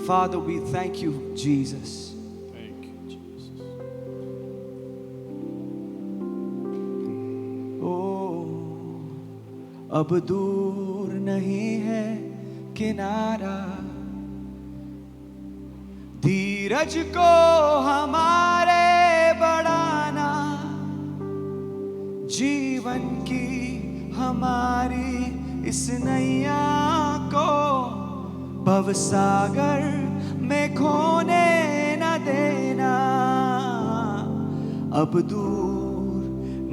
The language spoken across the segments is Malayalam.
Father, we thank you, Jesus. Thank you, Jesus. अब दूर नहीं है किनारा, धीरज को हमारे बढ़ाना, जीवन की हमारी इस नैया को भवसागर में खोने न देना। अब दूर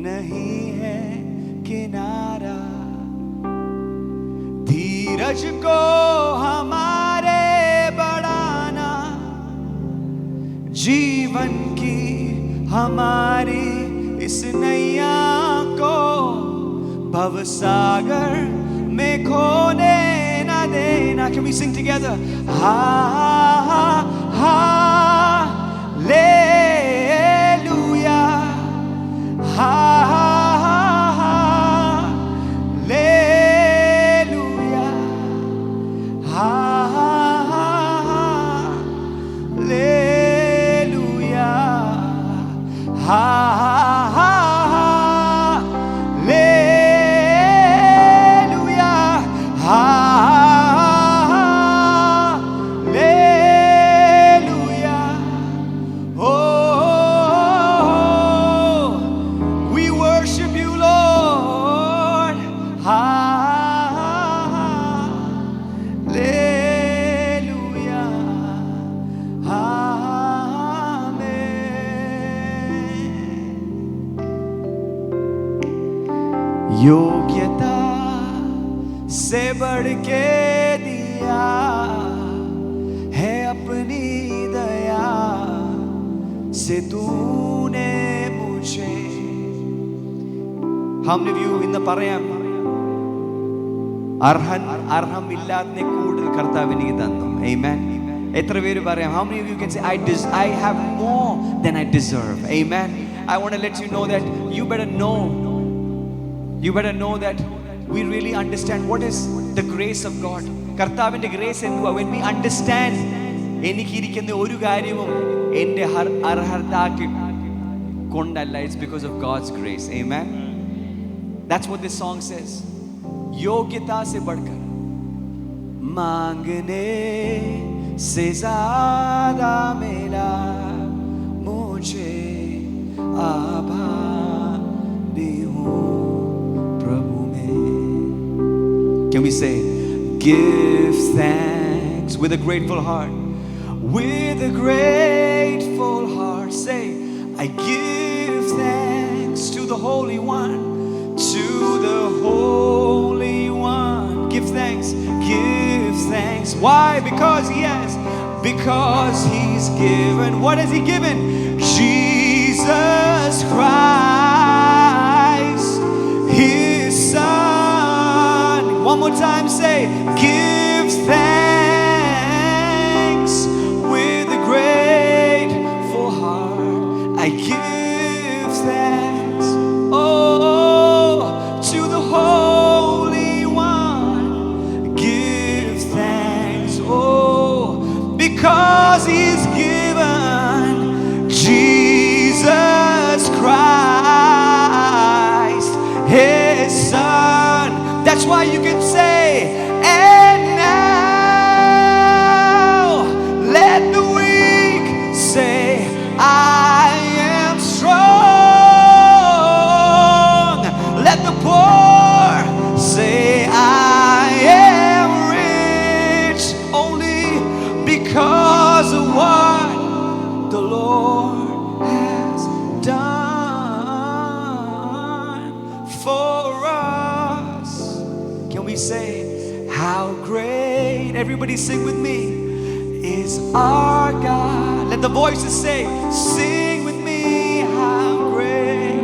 नहीं है किनारा, धीरज को हमारे बढ़ाना, जीवन की हमारी इस नैया को भवसागर में खोने न देना। Can we sing together? Hallelujah, hallelujah, hallelujah, योग्यता से बढ़ के दिया है अपनी दया से तूने मुझे. How many of you in the പറയാം അർഹമില്ലാതെ കൂടുതൽ കർത്താവ് എനിക്ക് തന്നു? Amen. എത്ര പേര് പറയാം? How many of you can say I have more than I deserve? Amen. I want to let you know that you better know that we really understand what is the grace of God. കർത്താവിന്റെ ഗ്രേസ് എന്തുവാ? When we understand എനിക്കിരിക്കുന്ന ഒരു കാര്യവും എൻ്റെ അർഹതയ്ക്ക് കൊണ്ടല്ല, it's because of God's grace. Amen. That's what this song says. योग्यता से बढ़कर, मांगने से ज्यादा मिला मुझे, आभारी हूँ प्रभु में. Can we say, give thanks with a grateful heart? With a grateful heart, say, I give thanks to the Holy One, to the Holy One. Give thanks, give thanks. Why? Because He's given. What has He given? Jesus Christ, His Son. One more time, say, give thanks with a grateful heart. I give thanks, to the Holy One. Give thanks, because He's given Jesus Christ, His Son. That's why you can say, and now let the weak say, I am strong. Let the poor say, I am rich, only because of what the Lord has done for us. Can we say, how great, everybody sing with me, is our God. Let the voices say, sing with me, how great,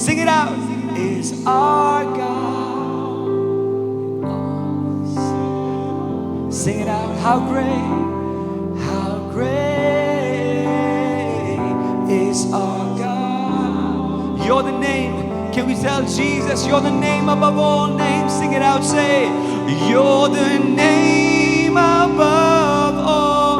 sing it out, is our God. Sing it out, how great is our God. You're the name. Can we tell Jesus, you're the name above all names? Sing it out, say, you're the name above all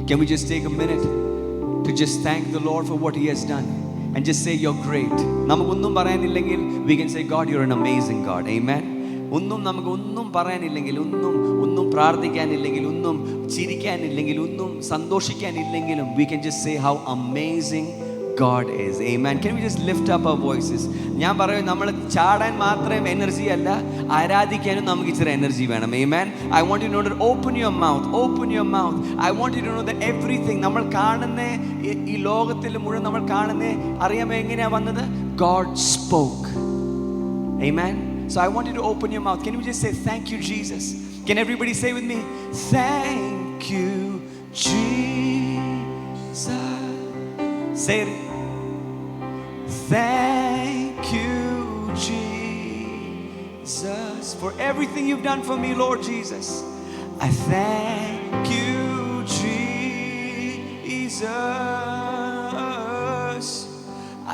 Can we just take a minute to just thank the Lord for what He has done and just say you're great? നമുക്കൊന്നും പറയാനില്ലെങ്കിൽ we can say God, you're an amazing God. Amen. നമുക്ക് പറയാനില്ലെങ്കിൽ, ഒന്നും പ്രാർത്ഥിക്കാനില്ലെങ്കിൽ, ഒന്നും ചിരിക്കാനില്ലെങ്കിൽ, ഒന്നും സന്തോഷിക്കാനില്ലെങ്കിലും we can just say how amazing God is. Amen. Can we just lift up our voices? ഞാൻ പറയും, നമ്മൾ ചാടാൻ മാത്രം എനർജി അല്ല, ആരാധിക്കാനും നമുക്ക് ഇച്ചിരി എനർജി വേണം. Amen. I want you to know that open your mouth. I want you to know that everything നമ്മൾ കാണുന്ന ഈ ലോകത്തിൽ മുഴുവൻ നമ്മൾ കാണുന്ന അറിയാമോ എങ്ങനെയാ വന്നത്? God spoke. Amen. So I want you to open your mouth. Can you just say thank you Jesus? Can everybody say with me? Thank you Jesus. Say it. Thank you Jesus for everything you've done for me, Lord Jesus. I thank you Jesus.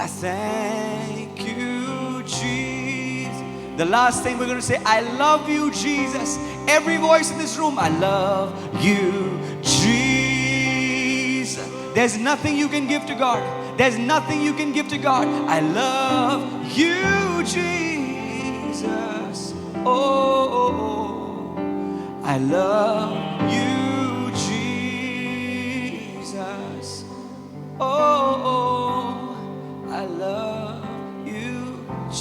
I thank you Jesus. The last thing we're going to say, I love you Jesus. Every voice in this room, I love you Jesus. There's nothing you can give to God. There's nothing you can give to God. I love you Jesus. Oh, I love you Jesus. Oh, I love you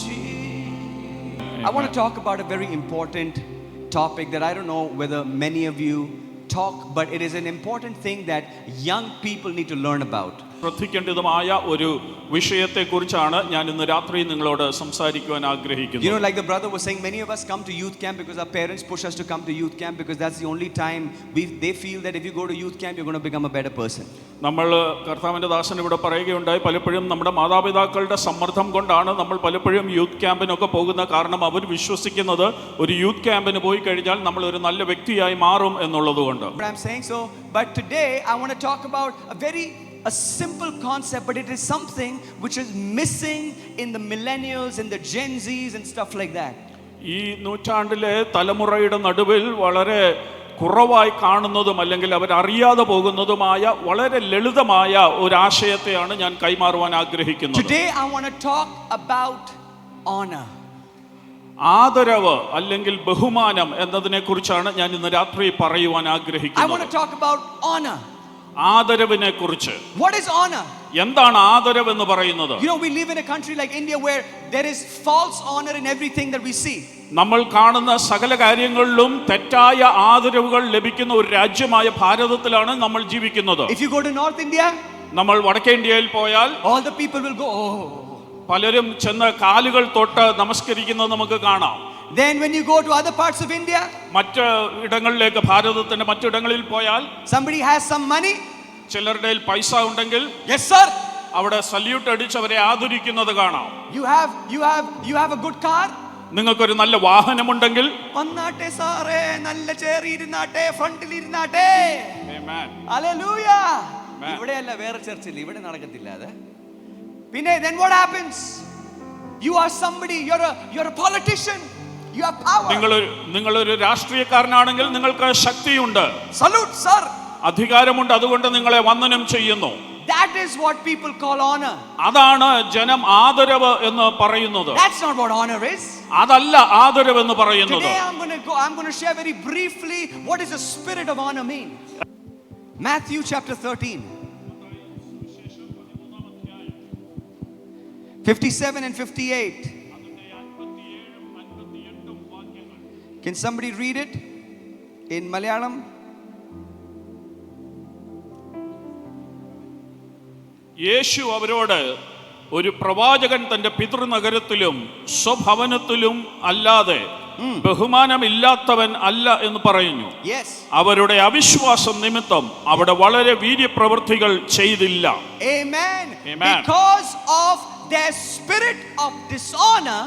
Jesus. I want to talk about a very important topic that I don't know whether many of you talk, but it is an important thing that young people need to learn about. ശ്രദ്ധിക്കേണ്ടതുമായ ഒരു വിഷയത്തെക്കുറിച്ചാണ് ഞാൻ ഇന്ന് രാത്രി നിങ്ങളോട് സംസാരിക്കുവാൻ ആഗ്രഹിക്കുന്നത്. You know, like the brother was saying, many of us come to youth camp because our parents push us to come to youth camp because that's the only time they feel that if you go to youth camp you're going to become a better person. നമ്മൾ കർത്താവിന്റെ ദാസൻ ഇവിടെ പറയുകയുണ്ടായി, പലപ്പോഴും നമ്മുടെ മാതാപിതാക്കളുടെ സമ്മർദ്ദം കൊണ്ടാണ് നമ്മൾ പലപ്പോഴും യൂത്ത് ക്യാമ്പിനൊക്കെ പോകുന്ന. കാരണം അവർ വിശ്വസിക്കുന്നത് ഒരു യൂത്ത് ക്യാമ്പിന് പോയി കഴിഞ്ഞാൽ നമ്മൾ ഒരു നല്ല വ്യക്തിയായി മാറും എന്നുള്ളതുകൊണ്ട്. I'm saying so, but today I want to talk about a simple concept, but it is something which is missing in the millennials and the Gen Zs and stuff like that. ഈ നൂറ്റാണ്ടിലെ തലമുറയുടെ നടുവിൽ വളരെ കുറവായി കാണുന്നതും അല്ലെങ്കിൽ അവരറിയാതെ പോകുന്നതുമായ വളരെ ലളിതമായ ഒരു ആശയത്തെയാണ് ഞാൻ കൈമാറുവാൻ ആഗ്രഹിക്കുന്നത്. Today I want to talk about honor. ആദരവ് അല്ലെങ്കിൽ ബഹുമാനം എന്നതിനെ കുറിച്ചാണ് ഞാൻ ഇന്ന് രാത്രി പറയുവാൻ ആഗ്രഹിക്കുന്നത്. I want to talk about honor. ആദരവിനെ കുറിച്ച്. What is honor? എന്താണ് ആദരവ് എന്ന് പറയുന്നത്? You know, we live in a country like India where there is false honor in everything that we see. നമ്മൾ കാണുന്ന സകല കാര്യങ്ങളിലും തെറ്റായ ആദരവുകൾ ലഭിക്കുന്ന ഒരു രാജ്യമായ ഭാരതത്തിലാണ് നമ്മൾ ജീവിക്കുന്നത്. If you go to North India, നമ്മൾ വടക്കേ ഇന്ത്യയിൽ പോയാൽ all the people will go, oh. പലരും ചെന്ന് കാലുകൾ തൊട്ട് നമസ്കരിക്കുന്നത് നമുക്ക് കാണാം. Then when you go to other parts of India, മറ്റ് ഇടങ്ങളിലേക്ക്, ഭാരതത്തിന്റെ മറ്റിടങ്ങളിൽ പോയാൽ, somebody has some money, ചിലരുടെ പൈസ ഉണ്ടെങ്കിൽ, yes sir, അവിടെ സല്യൂട്ട് അടിച്ച് അവരെ ആദരിക്കുന്നത് കാണാം. You have a good car, നിങ്ങൾക്കൊരു നല്ല വാഹനമുണ്ടെങ്കിൽ, വന്നാട്ടെ സാറേ, നല്ല ചെയർ ഇരുന്നാട്ടെ, ഫ്രണ്ടിൽ ഇരുന്നാട്ടെ. ആമേൻ, ഹല്ലേലൂയ. ഇവിടെയല്ല, വേറെ ചർച്ചിൽ, ഇവിടെ നടക്കത്തില്ല അത്. പിന്നെ then what happens? You are somebody, you're a politician. You have power. നിങ്ങളൊരു രാഷ്ട്രീയക്കാരനാണെങ്കിൽ നിങ്ങൾക്ക് ശക്തിയുണ്ട്. Salute sir. അധികാരമുണ്ട്, അതുകൊണ്ട് നിങ്ങളെ വന്ദനം ചെയ്യുന്നു. That is what people call honor. അതാണ് ജനം ആദരവ് എന്ന് പറയുന്നത്. That's not what honor is. അതല്ല ആദരവ് എന്ന് പറയുന്നത്. Today I'm going to share very briefly what does the spirit of honor mean. Matthew chapter 13. 57 and 58. Can somebody read it in Malayalam? യേശു അവരോട്, ഒരു പ്രവാചകൻ തന്റെ പിതൃനഗരത്തിലും സ്വഭവനത്തിലും അല്ലാതെ ബഹുമാനമില്ലാത്തവൻ അല്ല എന്ന് പറയുന്നു. അവരുടെ അവിശ്വാസം നിമിത്തം അവിടെ വളരെ വീര്യപ്രവൃത്തികൾ ചെയ്തില്ല. Amen. Because of their spirit of dishonor,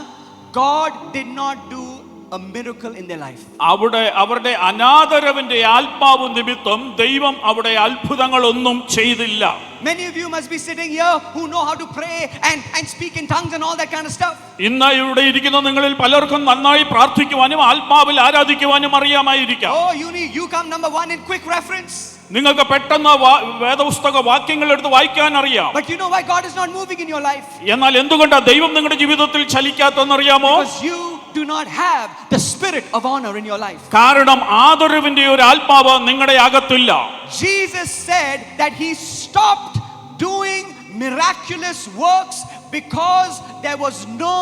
God did not do a miracle in their life. അവിടെ അവരുടെ അനാദരവിന്റെ ആത്മാവ് നിമിത്തം ദൈവം അവിടെ അത്ഭുതങ്ങളൊന്നും ചെയ്തില്ല. Many of you must be sitting here who know how to pray and speak in tongues and all that kind of stuff. ഇന്ന് ഇവിടെ ഇരിക്കുന്ന നിങ്ങളിൽ പലർക്കും നന്നായി പ്രാർത്ഥിക്കുവാനും ആത്മാവിൽ ആരാധിക്കുവാനും അറിയാമായിരിക്കാം. Oh, you come number 1 in quick reference. നിങ്ങൾക്ക് പെട്ടെന്ന് വേദപുസ്തക വാക്യങ്ങൾ എടുത്ത് വായിക്കാൻ അറിയാം. But you know why God is not moving in your life? എന്നാൽ എന്തുകൊണ്ടാണ് ദൈവം നിങ്ങളുടെ ജീവിതത്തിൽ ചലിക്കാത്തതെന്നറിയാമോ? Because you do not have the spirit of honor in your life. കാരണം ആദരവിന്റെ ഒരു ആത്മാവ് നിങ്ങളുടെ അകത്തില്ല. Jesus said that he stopped doing miraculous works because there was no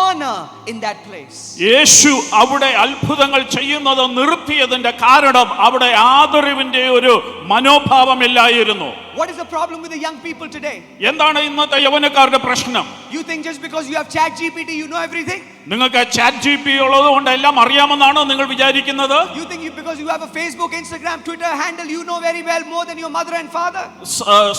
honor in that place. യേശു അവിടെ അത്ഭുതങ്ങൾ ചെയ്യുന്നത് നിർത്തിയതിന്റെ കാരണം അവിടെ ആദരവിന്റെ ഒരു മനോഭാവമില്ലായിരുന്നു. What is the problem with the young people today? എന്താണ് ഇന്നത്തെ യൗവനക്കാരുടെ പ്രശ്നം? You think just because you have ChatGPT you know everything? നിങ്ങൾക്ക് ChatGPT ഉള്ളതുകൊണ്ട് എല്ലാം അറിയാമെന്നാണോ നിങ്ങൾ വിചാരിക്കുന്നത്? You think because you have a Facebook, Instagram, Twitter handle you know very well more than your mother and father?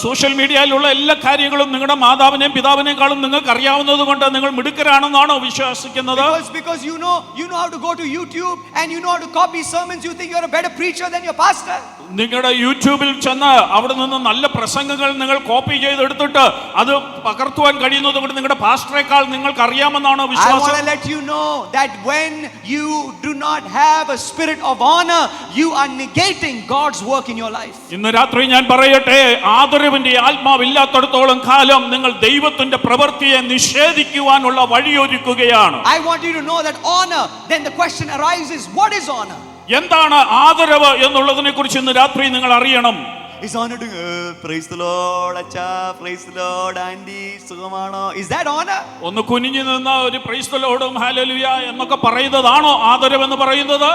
Social മീഡിയയിലുള്ള എല്ലാ കാര്യങ്ങളും നിങ്ങളുടെ മാതാവിനെയും പിതാവിനേക്കാളും നിങ്ങൾക്ക് അറിയാവുന്നതുകൊണ്ട് നിങ്ങൾ മിടുക്കരാണെന്നാണോ വിശ്വസിക്കുന്നത്? Because you know how to go to YouTube and you know how to copy sermons, you think you're a better preacher than your pastor? നിങ്ങളുടെ യൂട്യൂബിൽ ചെന്ന് അവിടെ നിന്ന് നല്ല പ്രസംഗങ്ങൾ നിങ്ങൾ കോപ്പി ചെയ്തെടുത്തിട്ട് അത് പകർത്തുവാൻ കഴിയുന്നത് കൊണ്ട് നിങ്ങളുടെ പാസ്റ്ററേക്കാൾ നിങ്ങൾക്ക് അറിയാമെന്നാണോ വിശ്വാസം? I want to let you know that when you do not have a spirit of honor, you are negating God's work in your life. ഇന്ന് രാത്രി ഞാൻ പറയട്ടെ, ആദരവിന്റെ ആത്മാവില്ലാത്തടത്തോളം കാലം നിങ്ങൾ ദൈവത്തിന്റെ പ്രവൃത്തിയെ നിഷേധിക്കുവാനുള്ള വഴിയൊരുക്കുകയാണ്. I want you to know that honor, then the question arises, what is honor? എന്താണ് ആദരവ് എന്നുള്ളതിനെ കുറിച്ച് ഇന്ന് രാത്രി നിങ്ങൾ അറിയണം. Is honor doing praise the Lord acha, praise the Lord aunty, സുഖമാണോ? Is that honor? ഒന്ന് കുനിഞ്ഞു നിന്ന് ഒരു പ്രൈസ് ദി ലോർഡും ഹല്ലേലൂയ എന്നൊക്കെ പറയുന്നതാണോ ആദരവ് എന്ന് പറയുന്നത്?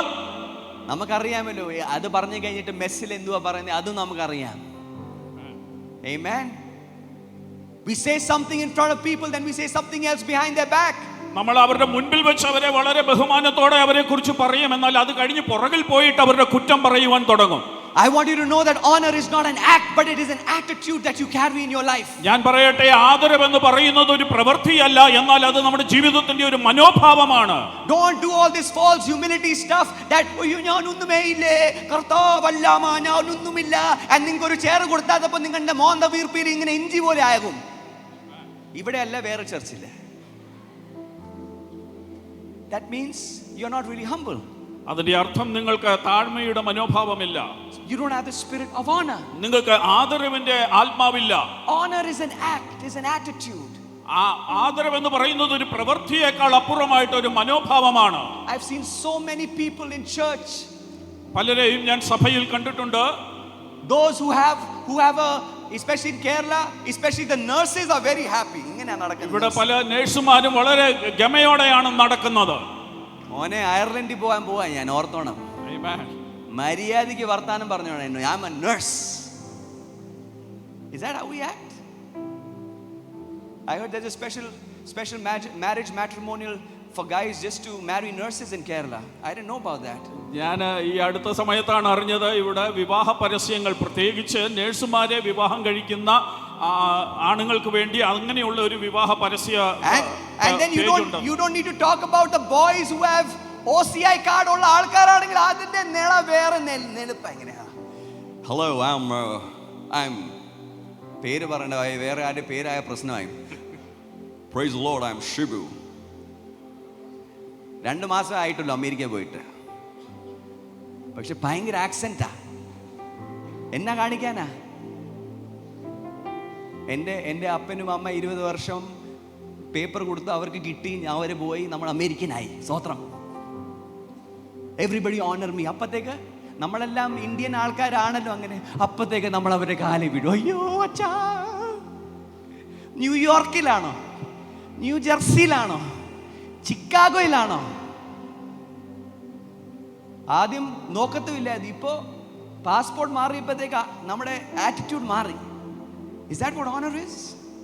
നമുക്കറിയാമല്ലോ അത് പറഞ്ഞു കഴിഞ്ഞിട്ട് മെസ്സിൽ എന്തുവാ പറയുന്നത് അതും നമുക്കറിയാം. Amen. We say something in front of people, then we say something else behind their back. നമ്മൾ അവരുടെ മുൻപിൽ വെച്ച് അവരെ വളരെ ബഹുമാനത്തോടെ അവരെ കുറിച്ച് പറയും, എന്നാൽ അത് കഴിഞ്ഞ് പുറകിൽ പോയിട്ട് അവരുടെ കുറ്റം പറയുവാൻ തുടങ്ങും. I want you to know that honor is not an act, but it is an attitude that you carry in your life. ഞാൻ പറയട്ടെ, ആദരവ് എന്ന് പറയുന്നത് ഒരു പ്രവൃത്തിയല്ല, എന്നാൽ അത് നമ്മുടെ ജീവിതത്തിന്റെ ഒരു മനോഭാവമാണ്. Don't do all this false humility stuff that ഞാൻ ഒന്നുമേ ഇല്ലേ കർത്താവല്ലാമ ഞാൻ ഒന്നുമില്ല and നിങ്ങൾക്ക് ഒരു ചെയർ കൊടുത്താൽ നിങ്ങളുടെ മോന്ത വീർപ്പിൽ ഇങ്ങനെ ഇഞ്ചി പോലെ ആകും. ഇവിടെ അല്ല, വേറെ ചർച്ചില്ല. That means you're not really humble. അതിന്റെ അർത്ഥം നിങ്ങൾക്ക് താഴ്മയുടെ മനോഭാവമില്ല. You don't have the spirit of honor. നിങ്ങൾക്ക് ആദരവിന്റെ ആത്മാവില്ല. Honor is an act, is an attitude. ആദരവ് എന്ന് പറയുന്നത് ഒരു പ്രവൃത്തിയേക്കാൾ അപ്പുറമായിട്ട് ഒരു മനോഭാവമാണ്. I've seen so many people in church. പലരെയും ഞാൻ സഭയിൽ കണ്ടിട്ടുണ്ട്. Those who have a, especially in Kerala, especially the nurses are very happy. ഇങ്ങനെയാണ് നടക്കുന്നത്. ഇവിടെ പല നഴ്സുമാരും വളരെ ഗമയോടെയാണ് നടക്കുന്നത്. മോനെ അയർലൻഡിൽ പോവാൻ ഞാൻ ഓർത്തോണം. മര്യാദയ്ക്ക് വർത്താനം പറഞ്ഞോണം. I'm a nurse. Is that how we act? I heard there's a special marriage matrimonial for guys just to marry nurses in Kerala. I didn't know about that. ഞാൻ ഈ അടുത്ത സമയത്താണ് അറിഞ്ഞത് ഇവിടെ വിവാഹ പരസ്യങ്ങൾ, പ്രത്യേകിച്ച് നഴ്സുമാരെ വിവാഹം കഴിക്കുന്ന ആണുങ്ങൾക്ക് വേണ്ടി അങ്ങനെയുള്ള ഒരു വിവാഹ പരസ്യ. And then you don't need to talk about the boys who have OCI card ഉള്ള ആൾക്കാരാണെങ്കിൽ അതിന്റെ നിള വേറെ നെടുപ്പ എങ്ങനെയാ. Hello, I'm പേര് പറയണ്ട, വേറെ ആരുടെ പേരായ പ്രശ്നമായി. Praise the Lord, I'm Shibu. 2 മാസം ആയിട്ടുള്ളൂ അമേരിക്ക പോയിട്ട്, പക്ഷെ ഭയങ്കര ആക്സെന്റാ. എന്നാ കാണിക്കാനാ? എൻ്റെ അപ്പനും അമ്മ 20 വർഷം പേപ്പർ കൊടുത്ത് അവർക്ക് കിട്ടി, അവർ പോയി, നമ്മൾ അമേരിക്കനായി. സ്വത്രം. Everybody honour me. അപ്പത്തേക്ക് നമ്മളെല്ലാം ഇന്ത്യൻ ആൾക്കാരാണല്ലോ, അങ്ങനെ അപ്പത്തേക്ക് നമ്മൾ അവരുടെ കാലിൽ വിടും. അയ്യോ അച്ഛാ, ന്യൂയോർക്കിലാണോ, ന്യൂ ജെർസിയിലാണോ, ചിക്കാഗോയിലാണോ? ആദ്യം നോക്കത്തുമില്ലായിരുന്നു, ഇപ്പോൾ പാസ്പോർട്ട് മാറിയപ്പോഴത്തേക്ക് നമ്മുടെ ആറ്റിറ്റ്യൂഡ് മാറി. Is that what honor is?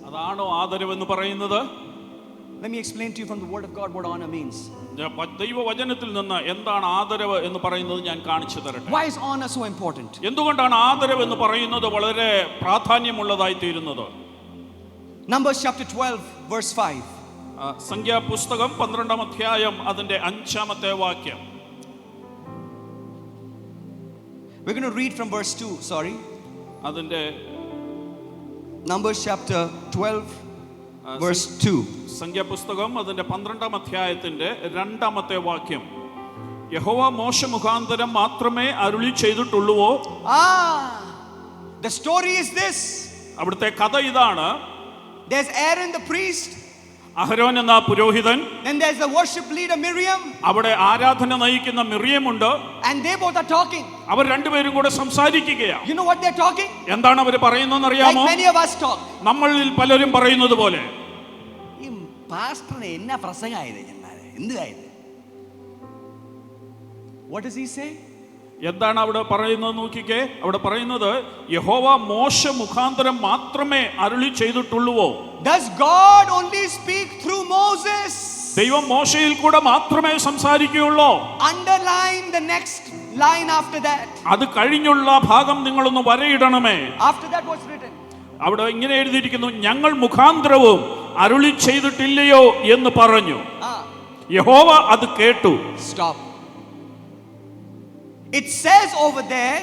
അതാണോ ആദരവ് എന്ന് പറയുന്നത്? Let me explain to you from the word of God what honor means. ദൈവവചനത്തിൽ നിന്ന് എന്താണ് ആദരവ് എന്ന് പറയുന്നത് ഞാൻ കാണിച്ചു തരട്ടെ. Why is honor so important? എന്തുകൊണ്ടാണ് ആദരവ് എന്ന് പറയുന്നത് വളരെ പ്രാധാന്യമുള്ളതായി തീരുന്നത്? Numbers chapter 12 verse 5. സംഖ്യാപുസ്തകം 12-ാം അധ്യായം അതിന്റെ 5-ാമത്തെ വാക്യം. We're going to read from verse 2, അതിന്റെ Numbers chapter 12 verse 2. സംഖ്യാപുസ്തകം അതിന്റെ 12-ാം അധ്യായത്തിന്റെ 2-ാമത്തെ വാക്യം. യഹോവ മോശ മുഖാന്തരം മാത്രമേ അരുളി ചെയ്തിട്ടുള്ളുവോ? The story is this. അവിടുത്തെ കഥ ഇതാണ്. There's Aaron the priest. അഹരോൻ എന്ന പുരോഹിതൻ. Then there's the worship leader Miriam. അവിടെ ആരാധന നയിക്കുന്ന മിറിയമുണ്ട്. And they both are talking. അവർ രണ്ടുപേരും കൂടെ സംസാരിക്കുകയാണ്. You know what they're talking? എന്താണ് അവർ പറയുന്നതെന്ന് അറിയാമോ? Like many of us talk. നമ്മളിൽ പലരും പറയുന്നത് പോലെ. ഈ പാസ്റ്ററിനെ എന്നാ പ്രസംഗമായത് ഞങ്ങളെ എന്തുവായത്? What does he say? എന്താണ് അവിടെ പറയുന്നത് നോക്കിക്കേ. അവിടെ പറയുന്നത് യഹോവ മോശ മുഖാന്തരം മാത്രമേ അരുളി ചെയ്തിട്ടുള്ളുവോ? Does God only speak through Moses? ദൈവം മോശയിൽ കൂടെ മാത്രമേ സംസാരിക്കുകയുള്ളൂ. Underline the next line after that. അത് കഴിഞ്ഞുള്ള ഭാഗം നിങ്ങളൊന്ന് വരയിടണമേ. After that what's written? അവിടെ ഇങ്ങനെ എഴുതിയിരിക്കുന്നു, ഞങ്ങൾ മുഖാന്തരവും അരുളി ചെയ്തിട്ടില്ലയോ എന്ന് പറഞ്ഞു. യഹോവ അത് കേട്ടു. Stop. It says over there,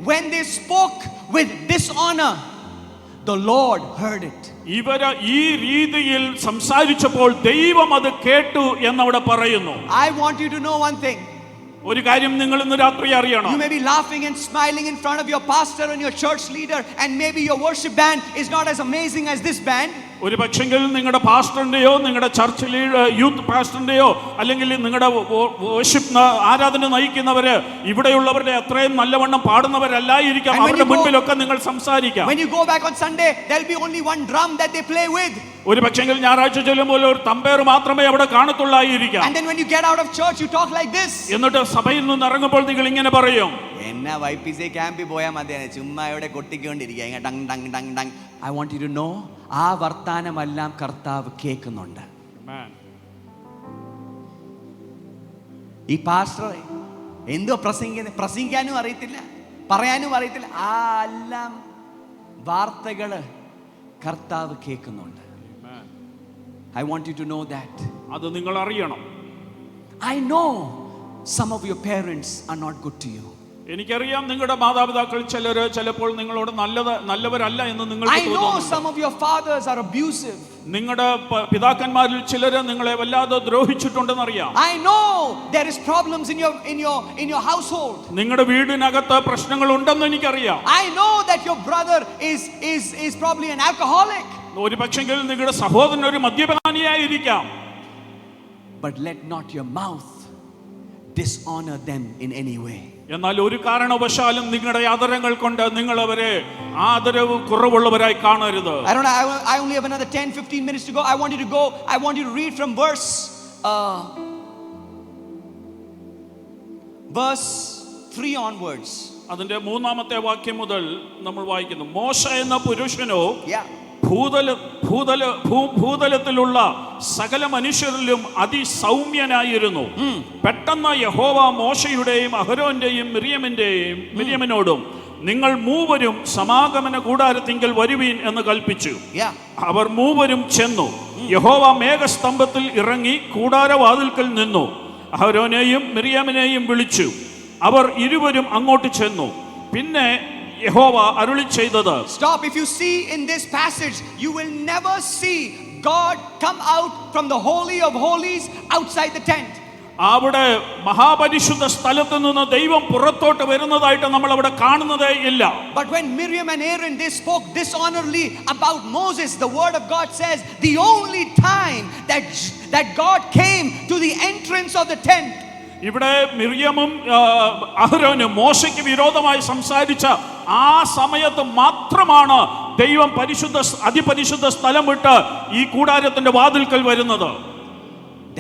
when they spoke with dishonor, the Lord heard it. ഇവർ ഈ രീതിയിൽ സംസാരിച്ചപ്പോൾ ദൈവം അത് കേട്ടു എന്നവിടെ പറയുന്നു. I want you to know one thing. ഒരു കാര്യം നിങ്ങൾ ഇന്ന് രാത്രി അറിയണം. You may be laughing and smiling in front of your pastor and your church leader, and maybe your worship band is not as amazing as this band. ഒരു പക്ഷെങ്കിൽ നിങ്ങളുടെ പാസ്റ്ററിന്റെയോ നിങ്ങളുടെ ചർച്ചിലെ യൂത്ത് പാസ്റ്ററിന്റെയോ അല്ലെങ്കിൽ നിങ്ങളുടെ വർഷിപ്പ് ആരാധന നയിക്കുന്നവര് ഇവിടെയുള്ളവരുടെ അത്രയും നല്ലവണ്ണം പാടുന്നവരല്ലായിരിക്കാം. അവരുടെ മുൻപിലൊക്കെ നിങ്ങൾ സംസാരിക്കാം. When you go back on Sunday, there'll be only one drum that they play with. ഒരു പക്ഷെങ്കിൽ ഞായറാഴ്ച ചെല്ലുമ്പോൾ ഒരു തമ്പേർ മാത്രമേ അവിടെ കാണത്തുള്ളായിരിക്കാം. And then when you get out of church, you talk like this. എന്നിട്ട് സഭയിൽ നിന്ന് ഇറങ്ങുമ്പോൾ നിങ്ങൾ ഇങ്ങനെ പറയും, എന്നാ YPC ക്യാമ്പിൽ പോയാൽ മതിയാണ്, ചുമ്മാ ഇവിടെ കൊട്ടിക്കൊണ്ടിരിക്കുക ടങ് ടങ് ടങ് ടങ്. I want you to know, ആ വർത്താനമെല്ലാം കർത്താവ് കേൾക്കുന്നുണ്ട്. ഈ പാസ്റ്റർ എന്തോ പ്രസംഗിക്കാനും അറിയത്തില്ല, പറയാനും അറിയത്തില്ല, ആ എല്ലാം വാർത്തകള് കർത്താവ് കേൾക്കുന്നുണ്ട്. I want you to know that. അത് നിങ്ങൾ അറിയണം. I know some of your parents are not good to you. എനിക്കറിയാം നിങ്ങളുടെ മാതാപിതാക്കൾ ചിലപ്പോൾ നിങ്ങളോട് നല്ലവരല്ല എന്ന് നിങ്ങൾക്ക് തോന്നുന്നു. I know some of your fathers are abusive. നിങ്ങളുടെ പിതാക്കന്മാരിൽ ചിലര് നിങ്ങളെ വല്ലാതെ ദ്രോഹിച്ചിട്ടുണ്ടെന്ന് അറിയാം. I know there is problems in your household. നിങ്ങളുടെ വീടിനകത്ത് പ്രശ്നങ്ങൾ ഉണ്ടെന്ന് എനിക്കറിയാം. I know that your brother is probably an alcoholic. ഒരു പക്ഷെങ്കിൽ നിങ്ങളുടെ സഹോദരൻ ഒരു മദ്യപാനിയായിരിക്കാം. But let not your mouth dishonor them in any way. എന്നാൽ ഒരു കാരണവശാലും നിങ്ങളുടെ ആദരങ്ങൾ കൊണ്ട് നിങ്ങൾ അവരെ ആദരവ് കുറവുള്ളവരായി കാണരുത്. I only have another 10-15 minutes to go. I want you to read from verse 3 onwards. അതിന്റെ 3-ാമത്തെ വാക്യം മുതൽ നമ്മൾ വായിക്കുന്നു. മോശ എന്ന പുരുഷനോ ഭൂതലത്തിലുള്ള സകല മനുഷ്യരിലും അതിസൗമ്യനായിരുന്നു. പെട്ടെന്ന് യഹോവ മോശയുടെയും അഹരോന്റെയും മിരിയമിനോടും നിങ്ങൾ മൂവരും സമാഗമന കൂടാരത്തിങ്കൽ വരുവീൻ എന്ന് കൽപ്പിച്ചു. അവർ മൂവരും ചെന്നു. യഹോവ മേഘസ്തംഭത്തിൽ ഇറങ്ങി കൂടാരവാതിൽക്കൽ നിന്നു. അഹരോനെയും മിരിയമിനെയും വിളിച്ചു. അവർ ഇരുവരും അങ്ങോട്ട് ചെന്നു. പിന്നെ യഹോവ അരുളി ചെയ്തത്. Stop. If you see in this passage, you will never see God come out from the holy of holies outside the tent. അവിടെ മഹാപരിശുദ്ധ സ്ഥലത്ത് നിന്ന് ദൈവം പുറത്തോട്ട് വരുന്നതായിട്ട് നമ്മൾ അവിടെ കാണുന്നതേ ഇല്ല. But when Miriam and Aaron they spoke dishonorably about Moses, the word of God says the only time that God came to the entrance of the tent. ഇവിടെ മിർയമും അഹരോനും മോശയ്ക്ക് വിരോധമായി സംസാരിച്ച ആ സമയത്ത് മാത്രമാണ് ദൈവം അതിപരിശുദ്ധ സ്ഥലം വിട്ട് ഈ കൂടാരത്തിന്റെ വാതിൽക്കൽ വരുന്നത്.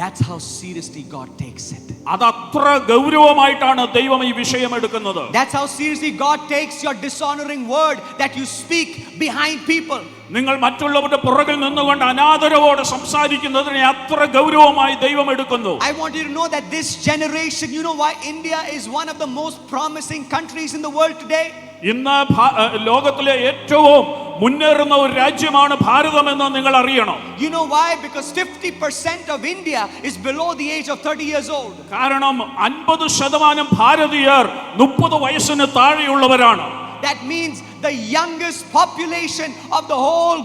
That's how seriously God takes it. അത് അത്ര ഗൗരവമായിട്ടാണ് ദൈവം ഈ വിഷയം എടുക്കുന്നത്. That's how seriously God takes your dishonoring word that you speak behind people. നിങ്ങൾ മറ്റുള്ളവരുടെ പുറകിൽ നിന്നുകൊണ്ട് അനാദരവോടെ സംസാരിക്കുന്നതിനെ അത്ര ഗൗരവമായി ദൈവം എടുക്കുന്നു. I want you to know that this generation, you know why India is one of the most promising countries in the world today? ഇന്ന് ലോകത്തിലെ ഏറ്റവും മുന്നേറുന്ന ഒരു രാജ്യമാണ് ഭാരതമെന്ന് നിങ്ങൾ അറിയണം. You know why? Because 50% of India is below the age of 30 years old. കാരണം 50% ഭാരതീയർ 30 വയസ്സിന് താഴെയുള്ളവരാണ്. That means the youngest population of the whole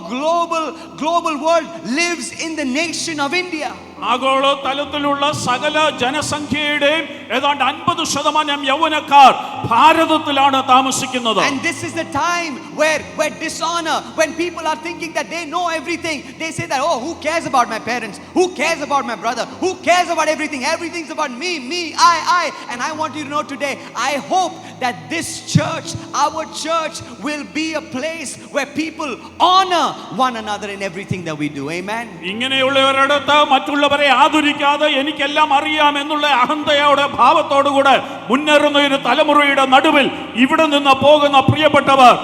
global world lives in the nation of India. ആഗോള തലത്തിലുള്ള സകല ജനസംഖ്യയുടെയും ഏതാണ്ട് 50% യൗവനക്കാർ ഭാരതത്തിലാണ് താമസിക്കുന്നത്. And this is the time where dishonor, when people are thinking that they know everything, they say that, oh, who cares about my parents, who cares about my brother, who cares about everything's about me, I. And I want you to know today, I hope that this church, our church, will be a place where people honor one another in everything that we do. Amen. ഇങ്ങനെയുള്ളവരുടെ മറ്റുള്ളവരെ ആദരിക്കാതെ എനിക്കെല്ലാം അറിയാം എന്നുള്ള അഹന്തയോടെ ഭാവത്തോടുകൂടെ മുന്നേറുന്ന ഒരു തലമുറയുടെ നടുവിൽ ഇവിടെ നിന്ന് പോകുന്ന പ്രിയപ്പെട്ടവർ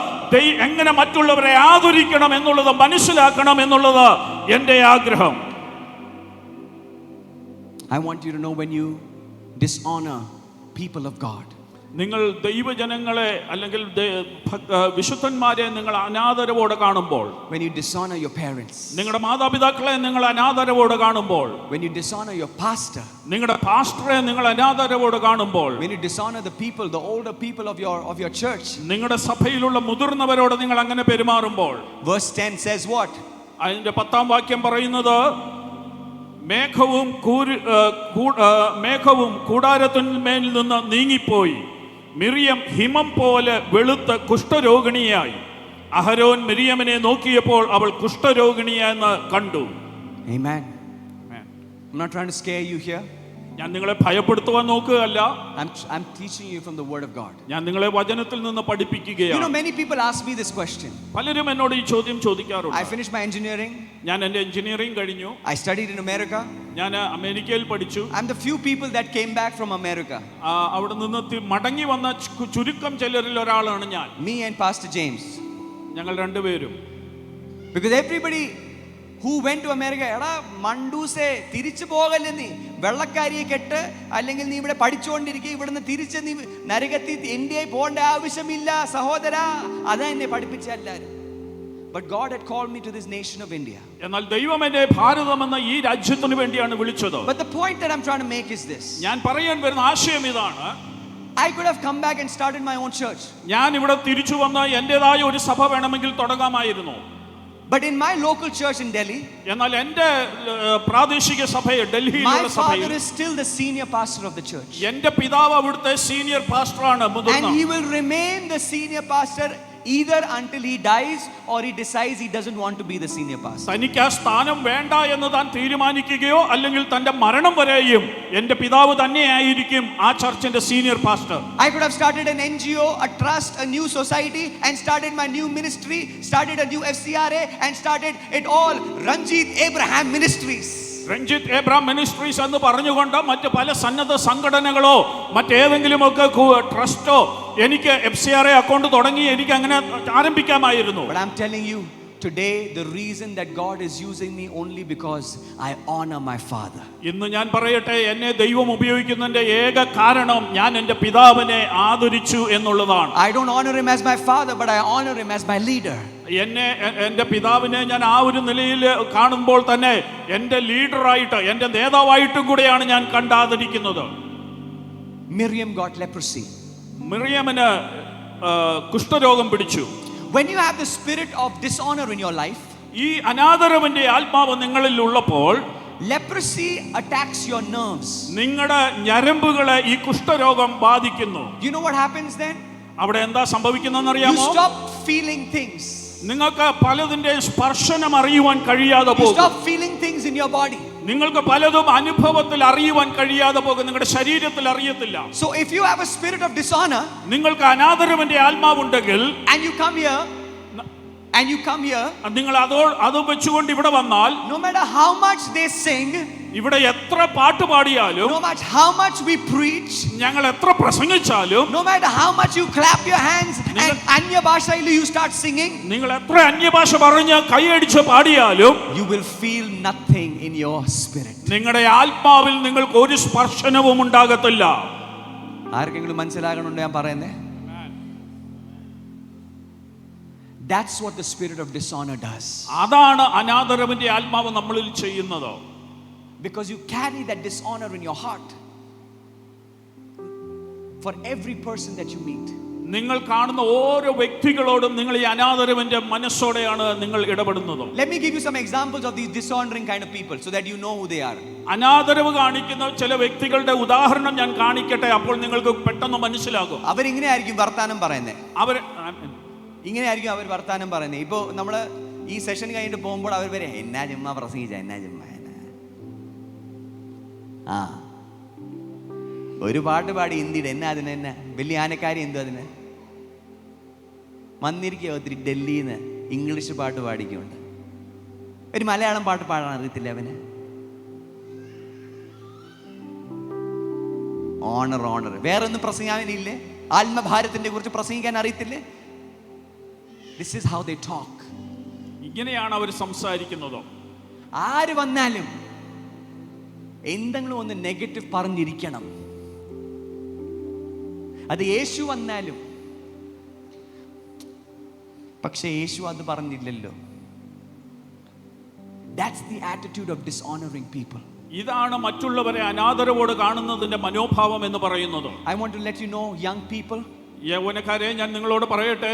എങ്ങനെ മറ്റുള്ളവരെ ആദരിക്കണം എന്നുള്ളത് മനസ്സിലാക്കണം എന്നുള്ളത് എൻ്റെ ആഗ്രഹം. I want you to know, when you dishonor people of God, നിങ്ങൾ ദൈവജനങ്ങളെ അല്ലെങ്കിൽ വിശുദ്ധന്മാരെ നിങ്ങൾ അനാദരവോടെ കാണുമ്പോൾ, when you dishonor your parents, നിങ്ങളുടെ മാതാപിതാക്കളെ നിങ്ങൾ അനാദരവോടെ കാണുമ്പോൾ, when you dishonor your pastor, നിങ്ങളുടെ പാസ്റ്ററെ നിങ്ങൾ അനാദരവോടെ കാണുമ്പോൾ, when you dishonor the people, the older people of your church, നിങ്ങളുടെ സഭയിലുള്ള മുതിർന്നവരോട് നിങ്ങൾ അങ്ങനെ പെരുമാറുമ്പോൾ, verse 10 says what? അതിന്റെ 10ാം വാക്യം പറയുന്നത്, മേഘവും കൂടാരത്തിന്മേൽ നിന്ന് നീങ്ങിപ്പോയി, മിറിയം ഹിമം പോലെ വെളുത്ത കുഷ്ഠരോഗിണിയായി. അഹരോൻ മിരിയമിനെ നോക്കിയപ്പോൾ അവൾ കുഷ്ഠരോഗിണിയെന്ന് കണ്ടു. Amen. I'm not trying to scare you here. ഞാൻ നിങ്ങളെ ഭയപ്പെടുത്തുവാൻ നോക്കുകയല്ല. I'm teaching you from the word of God. ഞാൻ നിങ്ങളെ വചനത്തിൽ നിന്ന് പഠിപ്പിക്കുകയാണ്. You know, many people ask me this question. പലരും എന്നോട് ഈ ചോദ്യം ചോദിക്കാറുണ്ട്. I finished my engineering. ഞാൻ എൻ്റെ എഞ്ചിനീയറിംഗ് കഴിഞ്ഞു. I studied in America. ഞാൻ അമേരിക്കയിൽ പഠിച്ചു. I'm the few people that came back from America. അവിടെ നിന്ന് മടങ്ങി വന്ന ചുരുക്കം ചിലരിൽ ഒരാളാണ് ഞാൻ. Me and Pastor James. ഞങ്ങൾ രണ്ടുപേരും. Because everybody who went to America, എടാ മണ്ടൂസേ തിരിച്ചു പോകല്ലേ, നീ വെള്ളക്കാരിയെ കെട്ട്, അല്ലെങ്കിൽ നീ ഇവിടെ പഠിച്ചുകൊണ്ടിരിക്കുക, ഇവിടുന്ന് തിരിച്ച് നീ നരകത്തിൽ ഇന്ത്യയിൽ പോകേണ്ട ആവശ്യമില്ല സഹോദര, അതാ എന്നെ പഠിപ്പിച്ച എല്ലാവരും. But God had called me to this nation of India. എന്നാൽ ദൈവം എന്നെ ഭാരതം എന്ന ഈ രാജ്യത്തിന് വേണ്ടിയാണ് വിളിച്ചത്. But the point that I'm trying to make is this. ഞാൻ പറയാൻ വരുന്ന ആശയം ഇതാണ്. I could have come back and started my own church. ഞാൻ ഇവിടെ തിരിച്ചു വന്ന് എന്റേതായ ഒരു സഭ വേണമെങ്കിൽ തുടങ്ങാമായിരുന്നു. But in my local church in Delhi, എന്നാൽ എൻ്റെ പ്രാദേശിക സഭയിൽ ഡൽഹിയിലുള്ള my സഭയിൽ father is still the senior pastor of the church. എൻ്റെ പിതാവ് അവിടുത്തെ സീനിയർ പാസ്റ്ററാണ്, മുതിർന്ന. And he will remain the senior pastor either until he dies or he decides he doesn't want to be the senior pastor. തനിക്ക് ആ സ്ഥാനം വേണ്ട എന്ന് താൻ തീരുമാനിക്കുകയോ അല്ലെങ്കിൽ തന്റെ മരണം വരെയും എൻ്റെ പിതാവ് തന്നെയായിരിക്കും ആ ചർച്ചിന്റെ senior pastor. I could have started an NGO, a trust, a new society, and started my new ministry, started a new FCRA, and started it all Ranjit Abraham Ministries. Ranjith Abram ministries എന്ന് പറഞ്ഞുകൊണ്ട് മറ്റ് പല സന്നദ്ധ സംഘടനകളോ മറ്റേതെങ്കിലുമൊക്കെ ട്രസ്റ്റോ എനിക്ക് FCRA അക്കൗണ്ട് തുടങ്ങി എനിക്ക് അങ്ങനെ ആരംഭിക്കാമായിരുന്നു. But I'm telling you today, the reason that God is using me only because I honor my father. ഇന്ന് ഞാൻ പറയട്ടെ, എന്നെ ദൈവം ഉപയോഗിക്കുന്നതിന്റെ ഏക കാരണം ഞാൻ എൻ്റെ പിതാവിനെ ആദരിച്ചു എന്നുള്ളതാണ്. I don't honor him as my father, but I honor him as my leader. എൻ്റെ പിതാവിനെ ഞാൻ ആ ഒരു നിലയിൽ കാണുമ്പോൾ തന്നെ എൻ്റെ ലീഡറായിട്ട്, എൻ്റെ നേതാവായിട്ടും കൂടെയാണ് ഞാൻ കണ്ടാദരിക്കുന്നത്. Miriam got leprosy. മിറിയമിന് കുഷ്ഠരോഗം പിടിച്ചു. When you have the spirit of dishonor in your life, ഈ അനാദരവിന്റെ ആത്മാവ് നിങ്ങളിൽ ഉള്ളപ്പോൾ, leprosy attacks your nerves. നിങ്ങളുടെ ഞരമ്പുകളെ ഈ കുഷ്ഠരോഗം ബാധിക്കുന്നു. You know what happens then? അവിടെ എന്താ സംഭവിക്കുന്നതെന്ന് You അറിയാമോ? stop feeling things. നിങ്ങൾക്ക് പലതിന്റെ സ്പർശനം അറിയുവാൻ കഴിയാതെ You പോകും. stop feeling things in your body. നിങ്ങൾക്ക് പലതും അനുഭവത്തിൽ അറിയുവാൻ കഴിയാതെ പോകും, നിങ്ങളുടെ ശരീരത്തിൽ അറിയത്തില്ല. So if you have a spirit of dishonor, നിങ്ങൾക്ക് അനാദരവിന്റെ ആത്മാവുണ്ടെങ്കിൽ, and you come here, നിങ്ങൾ അത് വെച്ചുകൊണ്ട് ഇവിടെ വന്നാൽ, no matter how much they sing, ഇവിടെ എത്ര പാട്ട് പാടിയാലും, no matter how much we preach, ഞങ്ങൾ എത്ര പ്രസംഗിച്ചാലും, no matter how much you clap your hands and anya bhashailu you start singing, നിങ്ങൾ എത്ര അന്യഭാഷ പറഞ്ഞ് കൈയടിച്ച് പാടിയാലും, you will feel nothing in your spirit. നിങ്ങളുടെ ആത്മാവിൽ നിങ്ങൾക്ക് ഒരു സ്പർശനവും ഉണ്ടാകത്തില്ല. ആർക്കെങ്കിലും മനസ്സിലാകണുണ്ടോ ഞാൻ പറയുന്നേ? That's what the spirit of dishonor does. അതാണ് അനാദരവിന്റെ ആത്മാവ് നമ്മളിൽ ചെയ്യുന്നത്. Because you carry that dishonor in your heart for every person that you meet. നിങ്ങൾ കാണുന്ന ഓരോ വ്യക്തികളോടും നിങ്ങൾ ഈ അനാദരവിന്റെ മനസ്സോടെയാണ് നിങ്ങൾ ഇടപെടുന്നത്. Let me give you some examples of these dishonoring kind of people so that you know who they are. അനാദരവ് കാണിക്കുന്ന ചില വ്യക്തികളുടെ ഉദാഹരണം ഞാൻ കാണിക്കട്ടെ, അപ്പോൾ നിങ്ങൾക്ക് പെട്ടെന്ന് മനസ്സിലാകും. അവരിങ്ങനെയായിരിക്കും വർത്താനം പറയുന്നത്. ഇങ്ങനെയായിരിക്കും അവർ വർത്താനം പറയുന്നത്. ഇപ്പോൾ നമ്മൾ ഈ സെഷൻ കഴിഞ്ഞിട്ട് പോകുമ്പോൾ അവർ വരെ എന്നാ ചുമ്മാ പ്രസംഗിച്ച എന്നാ ചുമ്മാ ഒരു പാട്ട് പാടി ഹിന്ദിയുടെ എന്നാ അതിന് എന്നാ വലിയ ആനക്കാരി എന്തോ അതിന് വന്നിരിക്കുക. ഒത്തിരി ഡൽഹിയിൽ നിന്ന് ഇംഗ്ലീഷ് പാട്ട് പാടിക്കുന്നുണ്ട്. ഒരു മലയാളം പാട്ട് പാടാൻ അറിയത്തില്ല അവന്. ഓണർ ഓണർ വേറെ ഒന്നും പ്രസംഗാനില്ലേ? ആത്മഭാരത്തിനെ കുറിച്ച് പ്രസംഗിക്കാൻ അറിയത്തില്ലേ? This is how they talk. ഇങ്ങനെയാണ് അവർ സംസാരിക്കുന്നത്. ആര് വന്നാലും എന്തെങ്കിലും ഒന്ന് നെഗറ്റീവ് പറഞ്ഞിരിക്കണം. അത് യേശു വന്നാലും. പക്ഷേ യേശു അത് പറഞ്ഞില്ലല്ലോ. That's the attitude of dishonoring people. ഇതാണ് മറ്റുള്ളവരെ അനാദരവോട് കാണുന്നതിന്റെ മനോഭാവം എന്ന് പറയുന്നത്. I want to let you know, young people, യൗവനക്കാരെ, ഞാൻ നിങ്ങളോട് പറയട്ടെ,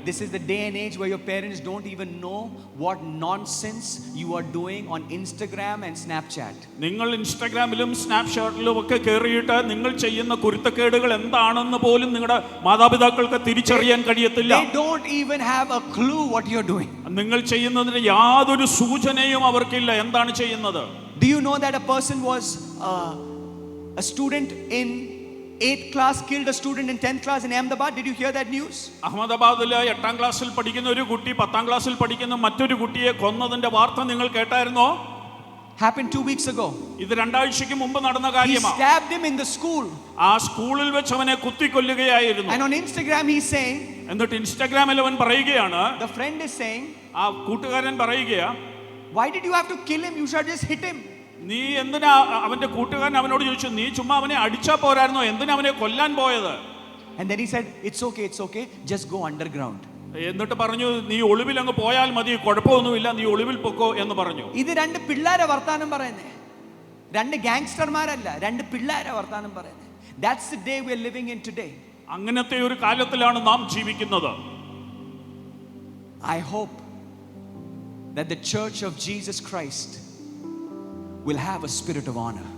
this is the day and age where your parents don't even know what nonsense you are doing on Instagram and Snapchat. നിങ്ങൾ ഇൻസ്റ്റാഗ്രാമിലും സ്നാപ്ചാറ്റിലും ഒക്കെ കയറിയിട്ട് നിങ്ങൾ ചെയ്യുന്ന കുരുത്തക്കേടുകൾ എന്താണെന്ന് പോലും നിങ്ങളുടെ മാതാപിതാക്കൾക്ക് തിരിച്ചറിയാൻ കഴിയത്തില്ല. They don't even have a clue what you're doing. നിങ്ങൾ ചെയ്യുന്നതിന് യാതൊരു സൂചനയും അവർക്കില്ല എന്താണ് ചെയ്യുന്നത്. Do you know that a person was a student in 8th class killed a student in 10th class in Ahmedabad? Did you hear that news? അഹമ്മദാബാദിലെ 8ാം ക്ലാസ്സിൽ പഠിക്കുന്ന ഒരു കുട്ടി 10ാം ക്ലാസ്സിൽ പഠിക്കുന്ന മറ്റൊരു കുട്ടിയെ കൊന്നതിന്റെ വാർത്ത നിങ്ങൾ കേട്ടായിരുന്നോ? Happened 2 weeks ago. ഇത് 2 ആഴ്ചയ്ക്ക് മുമ്പ് നടന്ന He കാര്യമാണ്. stabbed him in the school. ആ സ്കൂളിൽ വെച്ച് അവനെ കുത്തിക്കൊല്ലുകയായിരുന്നു. And on Instagram he's saying, എന്നിട്ട് ഇൻസ്റ്റാഗ്രാമിൽ അവൻ പറയുകയാണ്, the friend is saying, ആ കൂട്ടുകാരൻ പറയുകയാ, why did you have to kill him? You should just hit him. നീ എന്തിനാ? അവന്റെ കൂട്ടുകാരൻ അവനോട് ചോദിച്ചു, നീ ചുമ്മാ അവനെ അടിച്ചാ പോരായിരുന്നോ, എന്തിനാ അവനെ കൊല്ലാൻ പോയത്? And then he said, it's okay, just go underground. എന്നിട്ട് പറഞ്ഞു, നീ ഒളിവിൽ അങ്ങ് പോയാൽ മതി, കുഴപ്പമൊന്നുമില്ല, നീ ഒളിവിൽ പൊക്കോ എന്ന് പറഞ്ഞു. ഇത് രണ്ട് പിള്ളേരെ വർത്താനം പറയുന്നേ, രണ്ട് ഗാങ്സ്റ്റർമാരല്ല, രണ്ട് പിള്ളേരെ വർത്താനം പറയുന്നേ. That's the day we are living in today. അങ്ങനത്തെ ഒരു കാലത്തിലാണ് നാം ജീവിക്കുന്നത്. I hope that the church of Jesus Christ will have a spirit of honor.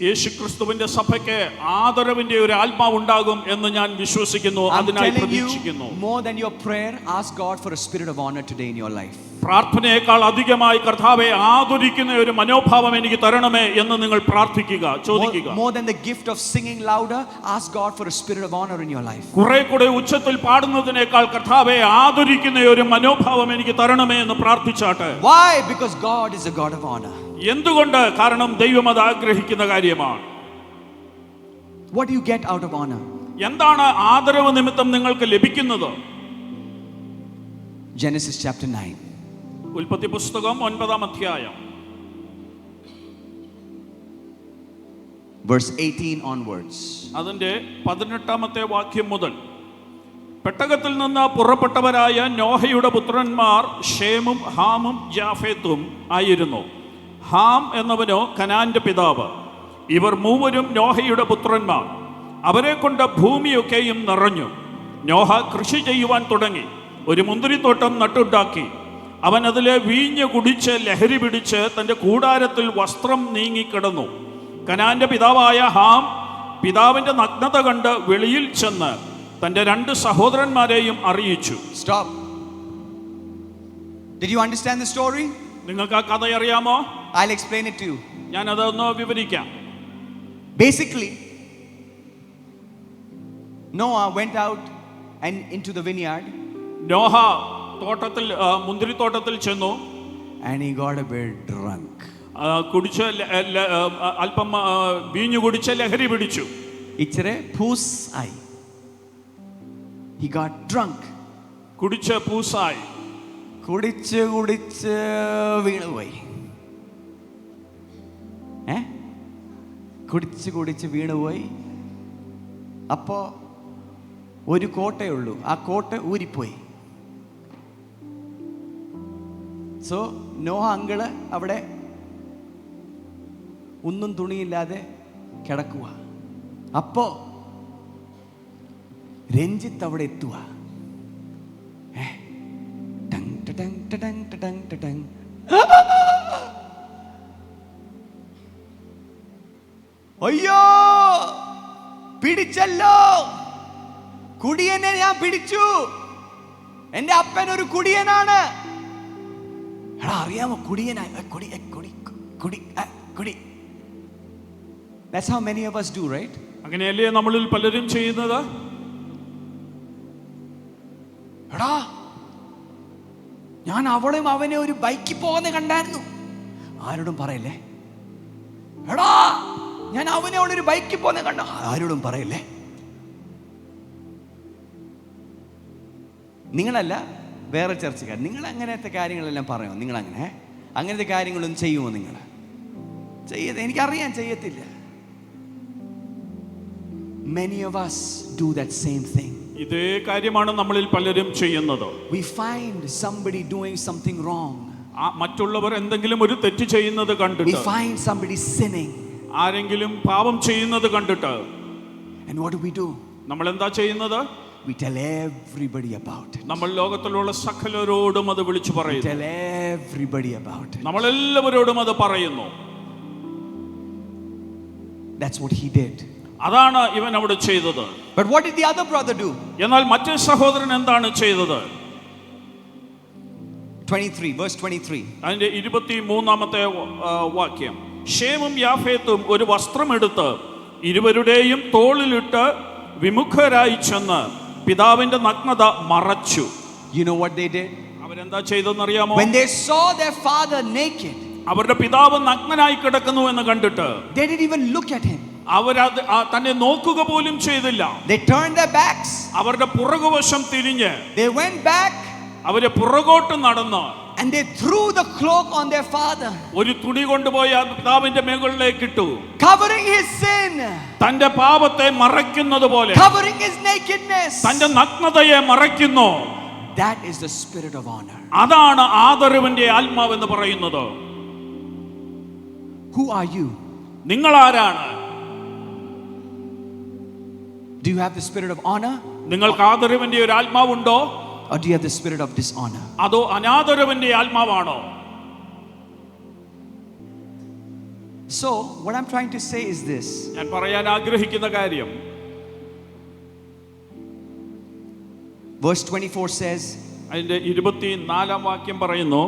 യേശുക്രിസ്തുവിന്റെ സഭയ്ക്ക് ആദരവിന്റെ ഒരു ആത്മാവ് ഉണ്ടാകും എന്ന് ഞാൻ വിശ്വസിക്കുന്നു. അതിനായി പ്രതീക്ഷിക്കുന്നു. More than your prayer, ask God for a spirit of honor today in your life. പ്രാർത്ഥനയേക്കാൾ അധികമായി കർത്താവെ ആദരിക്കുന്ന ഒരു മനോഭാവം എനിക്ക് തരണമേ എന്ന് നിങ്ങൾ പ്രാർത്ഥിക്കുക, ചോദിക്കുക. More than the gift of singing louder, ask God for a spirit of honor in your life. കുറെ കൂടെ ഉച്ചത്തിൽ പാടുന്നതിനേക്കാൾ കർത്താവെ ആദരിക്കുന്ന ഒരു മനോഭാവം എനിക്ക് തരണമേ എന്ന് പ്രാർത്ഥിച്ചാട്ടെ. Why? Because God is a God of honor. എന്തുകൊണ്ട്? കാരണം ദൈവം അത് ആഗ്രഹിക്കുന്ന കാര്യമാണ്. What do you get out of honor? എന്താണ് ആദരവ് നിമിത്തം നിങ്ങൾക്ക് ലഭിക്കുന്നത്? Genesis chapter 9. ഉൽപ്പത്തി പുസ്തകം 9-ാം അധ്യായം verse 18 onwards. അതിന്റെ 18-ാമത്തെ വാക്യം മുതൽ. പെട്ടകത്തിൽ നിന്ന് പുറപ്പെട്ടവരായ നോഹയുടെ പുത്രന്മാർ ഷേമും ഹാമും യാഫേത്തും ആയിരുന്നു. ഹാം എന്നവനോ കനാന്റെ പിതാവ്. ഇവർ മൂവരും നോഹയുടെ പുത്രന്മാർ. അവരെ കൊണ്ട് ഭൂമിയൊക്കെയും നിറഞ്ഞു. നോഹ കൃഷി ചെയ്യുവാൻ തുടങ്ങി. ഒരു മുന്തിരിത്തോട്ടം നട്ടുണ്ടാക്കി. അവൻ അതിലെ വീഞ്ഞ് കുടിച്ച് ലഹരി പിടിച്ച് തൻ്റെ കൂടാരത്തിൽ വസ്ത്രം നീങ്ങിക്കിടന്നു. കനാന്റെ പിതാവായ ഹാം പിതാവിൻ്റെ നഗ്നത കണ്ട് വെളിയിൽ ചെന്ന് തൻ്റെ 2 സഹോദരന്മാരെയും അറിയിച്ചു. Stop. Did you understand the story? നിങ്ങൾക്ക് ആ കഥ അറിയാമോ? I'll explain it to you. ഞാൻ അതൊന്ന് വിവരിക്കാം. Basically, Noah went out and into the vineyard. Noah തോട്ടത്തിൽ മുന്തിരിത്തോട്ടത്തിൽ ചെന്നു. And he got a bit drunk. കുടിച്ച് അല്പം വീഞ്ഞു കുടിച്ച് ലഹരി പിടിച്ചു. ഇച്ചിരി പൂസ് ആയി. He got drunk. കുടിച്ച് പൂസായി. കുടിച്ച് വീണുപോയി. കുടിച്ച് വീണുപോയി. അപ്പോൾ ഒരു കോട്ടയേ ഉള്ളൂ. ആ കോട്ട ഊരിപ്പോയി. സോ നോഹ അങ്കിള് അവിടെ ഒന്നും തുണിയില്ലാതെ കിടക്കുക. അപ്പോ രഞ്ജിത്ത് അവിടെ എത്തുക. അയ്യോ, പിടിച്ചല്ലോ, കുടിയനെ ഞാൻ പിടിച്ചു, എന്റെ അപ്പൻ ഒരു കുടിയനാണ്. എടാ അറിയാമോ, കുടിയനായി കുടി കുടി കുടി കുടി. That's how many of us do, right? അങ്ങനെയല്ലേ നമ്മളിൽ പലരും ചെയ്യുന്നത്. എടാ ഞാൻ അവളും അവനെ ഒരു ബൈക്കിൽ പോകുന്ന കണ്ടായിരുന്നു. ആരോടും പറയല്ലേ. എടാ ഞാൻ അവനെ അവളൊരു ബൈക്കിൽ പോകുന്ന കണ്ട. ആരോടും പറയല്ലേ. നിങ്ങളല്ല, വേറെ ചർച്ചക്കാർ. നിങ്ങൾ അങ്ങനത്തെ കാര്യങ്ങളെല്ലാം പറയുമോ? നിങ്ങൾ അങ്ങനത്തെ കാര്യങ്ങളൊന്നും ചെയ്യുമോ? നിങ്ങൾ ചെയ്യത്തെ എനിക്കറിയാൻ ചെയ്യത്തില്ല. Many of us do that same thing. ഇതേ കാര്യമാണ് നമ്മളിൽ പലരും ചെയ്യുന്നത്. We find somebody doing something wrong. മറ്റുള്ളവർ എന്തെങ്കിലും ഒരു തെറ്റ് ചെയ്യുന്നത് കണ്ടിട്ട്, we find somebody sinning, ആരെങ്കിലും പാപം ചെയ്യുന്നത് കണ്ടിട്ട്, and what do? നമ്മൾ എന്താ ചെയ്യുന്നത്? We tell everybody about it. നമ്മൾ ലോകത്തിലുള്ള സകലരോടും അത് വിളിച്ചു പറയുന്നു. Tell everybody about it. നമ്മൾ എല്ലാവരോടും അത് പറയുന്നു. That's what he did. അതാണ് ഇവൻ അവിടെ ചെയ്തത്. But what did the other brother do? എന്നാൽ മറ്റേ സഹോദരൻ എന്താണ് ചെയ്തത്? 23 verse 23. അതിന്റെ 23-ാമത്തെ വാക്യം. ശേമും യാഫേത്തും ഒരു വസ്ത്രമെടുത്ത് ഇരുവരുടെയും തോളിലിട്ട് വിമുഖരായി ചെന്ന് പിതാവിന്റെ നഗ്നത മറച്ചു. You know what they did? അവരെന്താ ചെയ്തെന്നറിയാമോ? When they saw their father naked, അവരുടെ പിതാവ് നഗ്നനായി കിടക്കുന്നു എന്ന് കണ്ടിട്ട് they didn't even look at him. അവരത് തന്നെ നോക്കുക പോലും ചെയ്തില്ല. They turned their backs. അവരുടെ പുറകുവശം തിരിഞ്ഞ് They went back. അവരെ പുറകോട്ട് നടന്ന് and they threw the cloak on their father, ഒരു തുണി കൊണ്ടുപോയി ആ പിതാവിന്റെ മുകളിലേക്ക് ഇട്ടു. covering his sin, തന്റെ പാപത്തെ മറയ്ക്കുന്നത് പോലെ, covering his nakedness. തന്റെ നഗ്നതയെ മറയ്ക്കുന്നു. That is the spirit of honor. അതാണ് ആദരവിന്റെ ആത്മാവെന്ന് പറയുന്നത്. Who are you? നിങ്ങൾ ആരാണ്? Do you have the spirit of honor? നിങ്ങൾക്ക് ആദരവിന്റെ ഒരു ആത്മാവുണ്ടോ? Or do you have the spirit of dishonor? അതോ അനാദരവിന്റെ ആത്മാവാണോ? So what I'm trying to say is this. ഞാൻ പറയാൻ ആഗ്രഹിക്കുന്ന കാര്യം, verse 24 says, അതിന്റെ 24-ാം വാക്യം പറയുന്നു,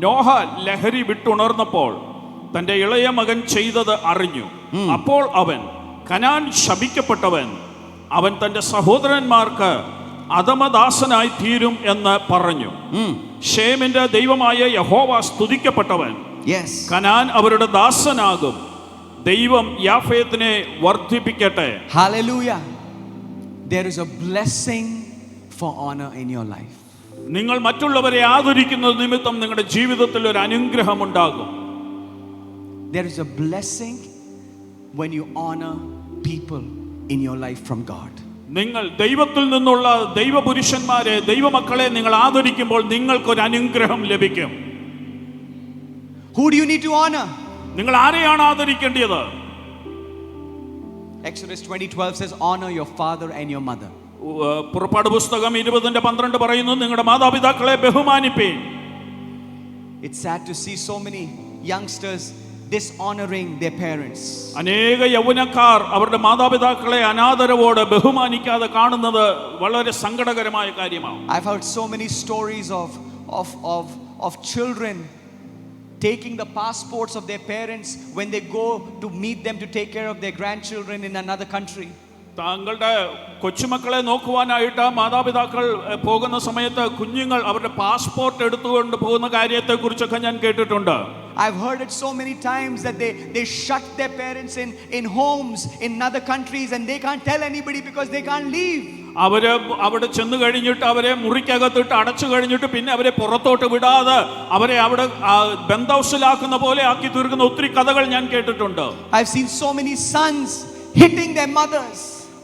നോഹ ലഹരി വിട്ടുണർന്നപ്പോൾ തന്റെ ഇളയ മകൻ ചെയ്തത് അറിഞ്ഞു. അപ്പോൾ അവൻ, കനാൻ ശപിക്കപ്പെട്ടവൻ, അവൻ തന്റെ സഹോദരന്മാർക്ക് അധമദാസനായി തീരും എന്ന് പറഞ്ഞു. ശേമിന്റെ ദൈവമായ യഹോവ സ്തുതിക്കപ്പെട്ടവൻ, yes, കനാൻ അവരുടെ ദാസനാകും. ദൈവം യാഫേത്തിനെ വർദ്ധിപ്പിക്കട്ടെ. hallelujah. There is a blessing for honor in your life. നിങ്ങൾ മറ്റുള്ളവരെ ആദരിക്കുന്നത് നിമിത്തം നിങ്ങളുടെ ജീവിതത്തിൽ ഒരു അനുഗ്രഹം ഉണ്ടാകും. There is a blessing when you honor people in your life from God. നിങ്ങൾ ദൈവത്തിൽ നിന്നുള്ള ദൈവപുരുഷന്മാരെ, ദൈവമക്കളെ നിങ്ങൾ ആദരിക്കുമ്പോൾ നിങ്ങൾക്കൊരു അനുഗ്രഹം ലഭിക്കും. Who do you need to honor? നിങ്ങൾ ആരെയാണ് ആദരിക്കേണ്ടത്? Exodus 20:12 says, honor your father and your mother. പുറപ്പാട് പുസ്തകം 20:12 പറയുന്നു, നിങ്ങളുടെ മാതാപിതാക്കളെ ബഹുമാനിപ്പീൻ. It's sad to see so many youngsters dishonoring their parents. അനേക യൗവനക്കാർ അവരുടെ മാതാപിതാക്കളെ അനാദരവോടെ ബഹുമാനിക്കാതെ കാണുന്നത് വളരെ സങ്കടകരമായ കാര്യമാണ്. I've heard so many stories of children taking the passports of their parents when they go to meet them to take care of their grandchildren in another country. താങ്കളുടെ കൊച്ചുമക്കളെ നോക്കുവാനായിട്ട് മാതാപിതാക്കൾ പോകുന്ന സമയത്ത് കുഞ്ഞുങ്ങൾ അവരുടെ പാസ്പോർട്ട് എടുത്തുകൊണ്ട് പോകുന്ന കാര്യത്തെക്കുറിച്ചൊക്കെ ഞാൻ കേട്ടിട്ടുണ്ട്. I've heard it so many times that they shut their parents in homes in other countries and they can't tell anybody because they can't leave. അവര് അവിടെ ചെന്ന് കഴിഞ്ഞിട്ട് അവരെ മുറിക്കകത്തിട്ട് അടച്ചു കഴിഞ്ഞിട്ട് പിന്നെ അവരെ പുറത്തോട്ട് വിടാതെ അവരെ അവിടെ ബന്ധ ഹൗസിലാക്കുന്ന പോലെ ആക്കി തീർക്കുന്ന ഒത്തിരി കഥകൾ ഞാൻ കേട്ടിട്ടുണ്ട്. I've seen so many sons hitting their mothers.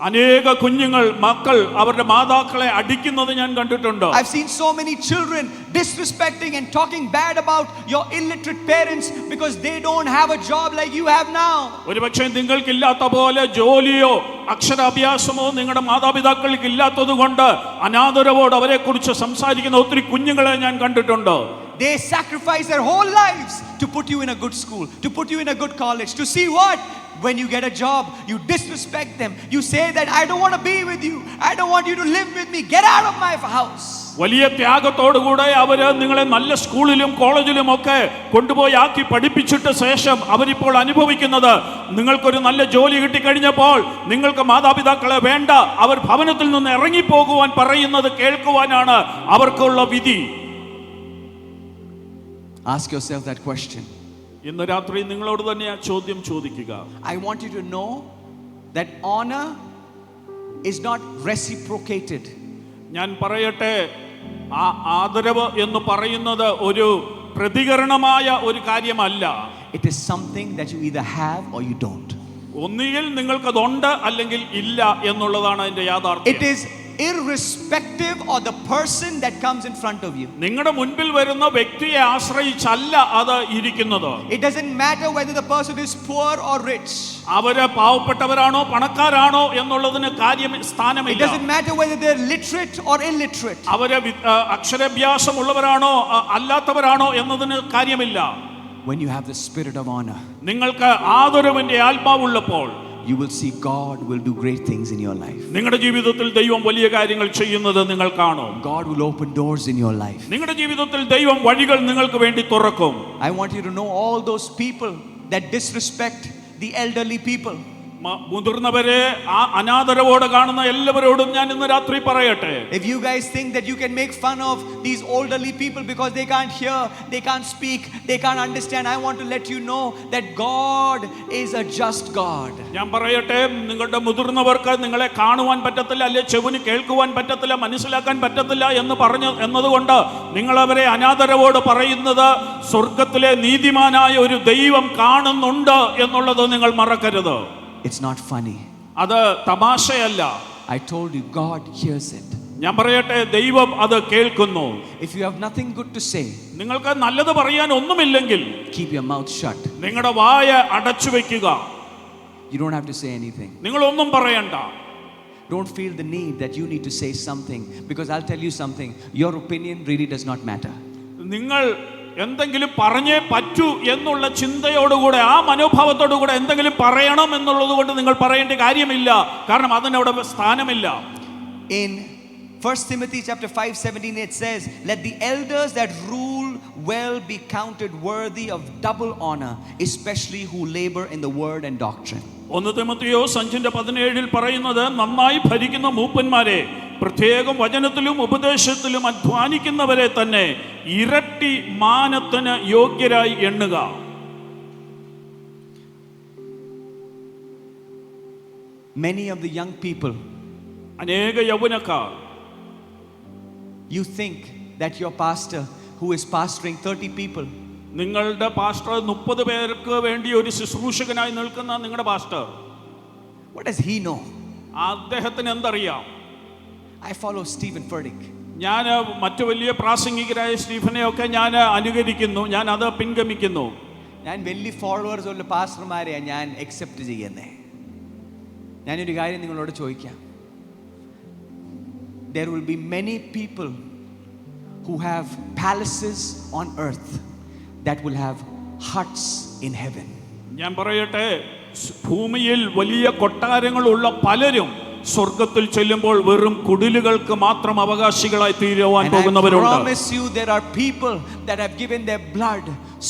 അനേക കുഞ്ഞുങ്ങൾ മക്കൾ അവരുടെ മാതാക്കളെ അടിക്കുന്നത് ഞാൻ കണ്ടിട്ടുണ്ട്. I've seen so many children disrespecting and talking bad about your illiterate parents because they don't have a job like you have now. ഒരുപക്ഷെ നിങ്ങൾക്കില്ലാത്ത പോലെ ജോലിയോ അക്ഷരാഭ്യാസമോ നിങ്ങളുടെ മാതാപിതാക്കൾക്ക് ഇല്ലാത്തതുകൊണ്ട് അനാദരവോട് അവരെ കുറിച്ച് സംസാരിക്കുന്ന ഒത്തിരി കുഞ്ഞുങ്ങളെ ഞാൻ കണ്ടിട്ടുണ്ട്. They sacrifice their whole lives to put you in a good school, to put you in a good college, to see what? When you get a job, you disrespect them. You say that I don't want to be with you. I don't want you to live with me. Get out of my house. വലിയ ത്യാഗത്തോടുകൂടെ അവര് നിങ്ങളെ നല്ല സ്കൂളിലും കോളേജിലും ഒക്കെ കൊണ്ടുപോയി ആക്കി പഠിപ്പിച്ചിട്ട് ശേഷം അവരിപ്പോൾ അനുഭവിക്കുന്നത് നിങ്ങൾക്കൊരു നല്ല ജോലി കിട്ടിക്കഴിഞ്ഞപ്പോൾ നിങ്ങൾക്ക് മാതാപിതാക്കളെ വേണ്ട, അവർ ഭവനത്തിൽ നിന്ന് ഇറങ്ങിപ്പോകുവാൻ പറയുന്നത് കേൾക്കുവാനാണ് അവർക്കുള്ള വിധി. Ask yourself that question. ഇന്ന് രാത്രി നിങ്ങളോട് തന്നെ ആ ചോദ്യം ചോദിക്കുക. I want you to know that honor is not reciprocated. ഞാൻ പറയട്ടെ, ആ ആദരവ് എന്ന് പറയുന്നത് ഒരു പ്രതികരണമായ ഒരു കാര്യമല്ല. It is something that you either have or you don't. ഒന്നുകിൽ നിങ്ങൾക്കതുണ്ട് അല്ലെങ്കിൽ ഇല്ല എന്നുള്ളതാണ് അതിന്റെ യാഥാർത്ഥ്യം. It is irrespective of the person that comes in front of you. നിങ്ങളുടെ മുൻപിൽ വരുന്ന വ്യക്തിയെ ആശ്രയിച്ചല്ല അത് ഇരിക്കുന്നത്. It doesn't matter whether the person is poor or rich. അവര് പാവപ്പെട്ടവരാണോ പണക്കാരാണോ എന്നുള്ളതിന് സ്ഥാനമില്ല. It doesn't matter whether they're literate or illiterate. അവര് അക്ഷരാഭ്യാസമുള്ളവരാണോ അല്ലാത്തവരാണോ എന്നതിന് കാര്യമില്ല. When you have the spirit of honor, നിങ്ങൾക്ക് ആദരവിന്റെ ആത്മാവുള്ളപ്പോൾ you will see God will do great things in your life. നിങ്ങളുടെ ജീവിതത്തിൽ ദൈവം വലിയ കാര്യങ്ങൾ ചെയ്യുന്നത് നിങ്ങൾ കാണും. God will open doors in your life. നിങ്ങളുടെ ജീവിതത്തിൽ ദൈവം വഴികൾ നിങ്ങൾക്ക് വേണ്ടി തുറക്കും. I want you to know all those people that disrespect the elderly people. മുതിർന്നവരെ അനാദരവോടെ കാണുന്ന എല്ലാവരോടും ഞാൻ ഇന്ന് രാത്രി പറയട്ടെ, if you guys think that you can make fun of these elderly people because they can't hear, they can't speak, they can't understand, I want to let you know that God is a just God. ഞാൻ പറയട്ടെ, നിങ്ങളുടെ മുതിർന്നവർക്ക് നിങ്ങളെ കാണുവാൻ പറ്റത്തില്ല, അല്ലെ ചെവിന് കേൾക്കുവാൻ പറ്റത്തില്ല, മനസ്സിലാക്കാൻ പറ്റത്തില്ല എന്നതുകൊണ്ട് നിങ്ങൾ അവരെ അനാദരവോട് പറയുന്നത് സ്വർഗത്തിലെ നീതിമാനായ ഒരു ദൈവം കാണുന്നുണ്ട് എന്നുള്ളത് നിങ്ങൾ മറക്കരുത്. It's not funny. അത് തമാശയല്ല. I told you, God hears it. ഞാൻ പറയട്ടെ, ദൈവം അത് കേൾക്കുന്നു. If you have nothing good to say, നിങ്ങൾക്ക് നല്ലത് പറയാൻ ഒന്നുമില്ലെങ്കിൽ keep your mouth shut. നിങ്ങളുടെ വായ അടച്ചു വെക്കുക. You don't have to say anything. നിങ്ങൾ ഒന്നും പറയണ്ട. Don't feel the need that you need to say something, because I'll tell you something, your opinion really does not matter. നിങ്ങൾ എന്തെങ്കിലും പറഞ്ഞേ പറ്റൂ എന്നുള്ള ചിന്തയോടുകൂടെ ആ മനോഭാവത്തോടുകൂടെ എന്തെങ്കിലും പറയണം എന്നുള്ളത് കൊണ്ട് നിങ്ങൾ പറയേണ്ട കാര്യമില്ല. കാരണം അതിനവിടെ സ്ഥാനമില്ല. In 1 Timothy chapter 5:17 it says, let the elders that rule well be counted worthy of double honor, especially who labor in the word and doctrine. 1 തിമോഥെയോസ് 5:17 പറയുന്നത്, നന്നായി ഭരിക്കുന്ന മൂപ്പന്മാരെ പ്രത്യേകം വചനത്തിലും ഉപദേശത്തിലും അധ്വാനിക്കുന്നവരെ തന്നെ ഇരട്ടി മാനത്തിന് യോഗ്യരായി എണ്ണുക. Many of the young people, അനേക യൗവനക്കാർ, you think that your pastor who is pastoring 30 people, നിങ്ങളുടെ പാസ്റ്റർ 30 പേർക്ക് വേണ്ടി ഒരു ശുശ്രൂഷകനായി നിൽക്കുന്ന നിങ്ങളുടെ pastor, what does he know? അദ്ദേഹത്തിന് എന്തറിയാം? I follow Stephen Furtick. ഞാൻ മറ്റു വലിയ പ്രാസംഗികരായ സ്റ്റീഫനെയൊക്കെ ഞാൻ അനുകരിക്കുന്നു, ഞാൻ അത് പിൻഗമിക്കുന്നു. ഞാൻ വലിയ ഫോളോവേഴ്സ് ഉള്ള പാസ്റ്റർമാരെയാണ് ഞാൻ അക്സെപ്റ്റ് ചെയ്യുന്നത്. ഞാനൊരു കാര്യം നിങ്ങളോട് ചോദിക്കാം. There will be many people who have palaces on earth that will have huts in heaven. ഞാൻ പറയട്ടെ, ഭൂമിയിൽ വലിയ കൊട്ടാരങ്ങളുള്ള പലരും സ്വർഗത്തിൽ ചെല്ലുമ്പോൾ വെറും കുടിലുകൾക്ക് മാത്രം അവകാശികളായി തീരുവാൻ പോകുന്നവരുണ്ട്. I promise you there are people that have given their blood,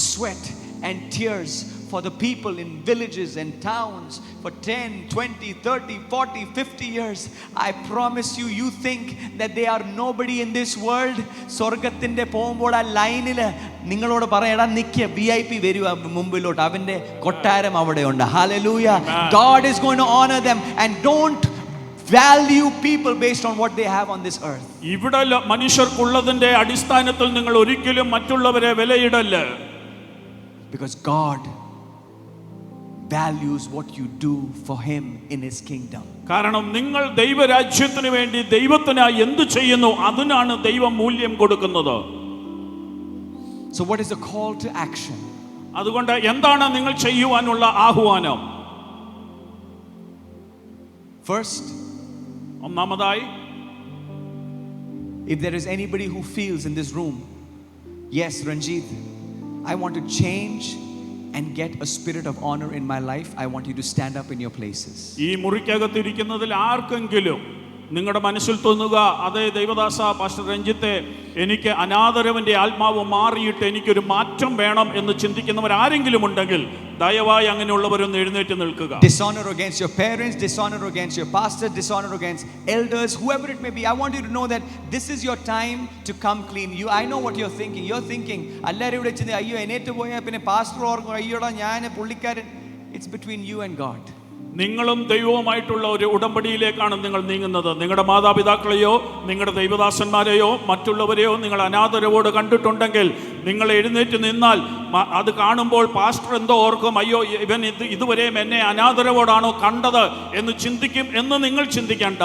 sweat and tears for the people in villages and towns for 10, 20, 30, 40, 50 years. I promise you, you think that they are nobody in this world. സ്വർഗത്തിന്റെ പോകുമ്പോൾ ആ ലൈനിൽ നിങ്ങളോട് പറയടാ നിൽക്കുക, VIP വരിക മുമ്പിലോട്ട്, അവന്റെ കൊട്ടാരം അവിടെയുണ്ട്. Hallelujah. God is going to honor them, and don't value people based on what they have on this earth. ഇവിടെ മനുഷ്യർക്കുള്ളതിന്റെ അടിസ്ഥാനത്തിൽ നിങ്ങൾ ഒരിക്കലും മറ്റുള്ളവരെ വിലയിടല്ല. Because God values what you do for him in his kingdom. കാരണം നിങ്ങൾ ദൈവരാജ്യത്തിന് വേണ്ടി ദൈവത്തിനായി എന്ത് ചെയ്യുന്നു അതിനാണ് ദൈവം മൂല്യം കൊടുക്കുന്നത്. So what is the call to action? അതുകൊണ്ട് എന്താണ് നിങ്ങൾ ചെയ്യുവാനുള്ള ആഹ്വാനം? First, ഒന്നാമതായി, if there is anybody who feels in this room, yes, Ranjit, I want to change and get a spirit of honor in my life, I want you to stand up in your places. ഈ മുറിക്കകത്തിരിക്കുന്നതിൽ ആർക്കെങ്കിലും നിങ്ങളുടെ മനസ്സിൽ തോന്നുക, അതേ ദൈവദാസ പാസ്റ്റർ രഞ്ജിത്തെ, എനിക്ക് അനാദരവന്റെ ആത്മാവ് മാറിയിട്ട് എനിക്കൊരു മാറ്റം വേണം എന്ന് ചിന്തിക്കുന്നവർ ആരെങ്കിലും ഉണ്ടെങ്കിൽ ദയവായി അങ്ങനെയുള്ളവരൊന്ന് എഴുന്നേറ്റ് നിൽക്കുക. Dishonor against your parents, dishonor against your pastor, dishonor against elders, whoever it may be, I want you to know that this is your time to come clean. I know what you're thinking. You're thinking, എല്ലാവരും ഇവിടെ ചെന്ന് അയ്യോ എന്നേറ്റ് പോയാൽ പിന്നെ പാസ്റ്റർ ഓർക്കും, അയ്യോടാ ഞാൻ പുള്ളിക്കാരൻ. It's between you and God. നിങ്ങളും ദൈവവുമായിട്ടുള്ള ഒരു ഉടമ്പടിയിലേക്കാണ് നിങ്ങൾ നീങ്ങുന്നത്. നിങ്ങളുടെ മാതാപിതാക്കളെയോ നിങ്ങളുടെ ദൈവദാസന്മാരെയോ മറ്റുള്ളവരെയോ നിങ്ങൾ അനാദരവോട് കണ്ടിട്ടുണ്ടെങ്കിൽ നിങ്ങൾ എഴുന്നേറ്റ് നിന്നാൽ അത് കാണുമ്പോൾ പാസ്റ്റർ എന്തോ ഓർക്കും, അയ്യോ ഇവൻ ഇതുവരെയും എന്നെ അനാദരവോടാണോ കണ്ടത് എന്ന് ചിന്തിക്കും എന്ന് നിങ്ങൾ ചിന്തിക്കേണ്ട.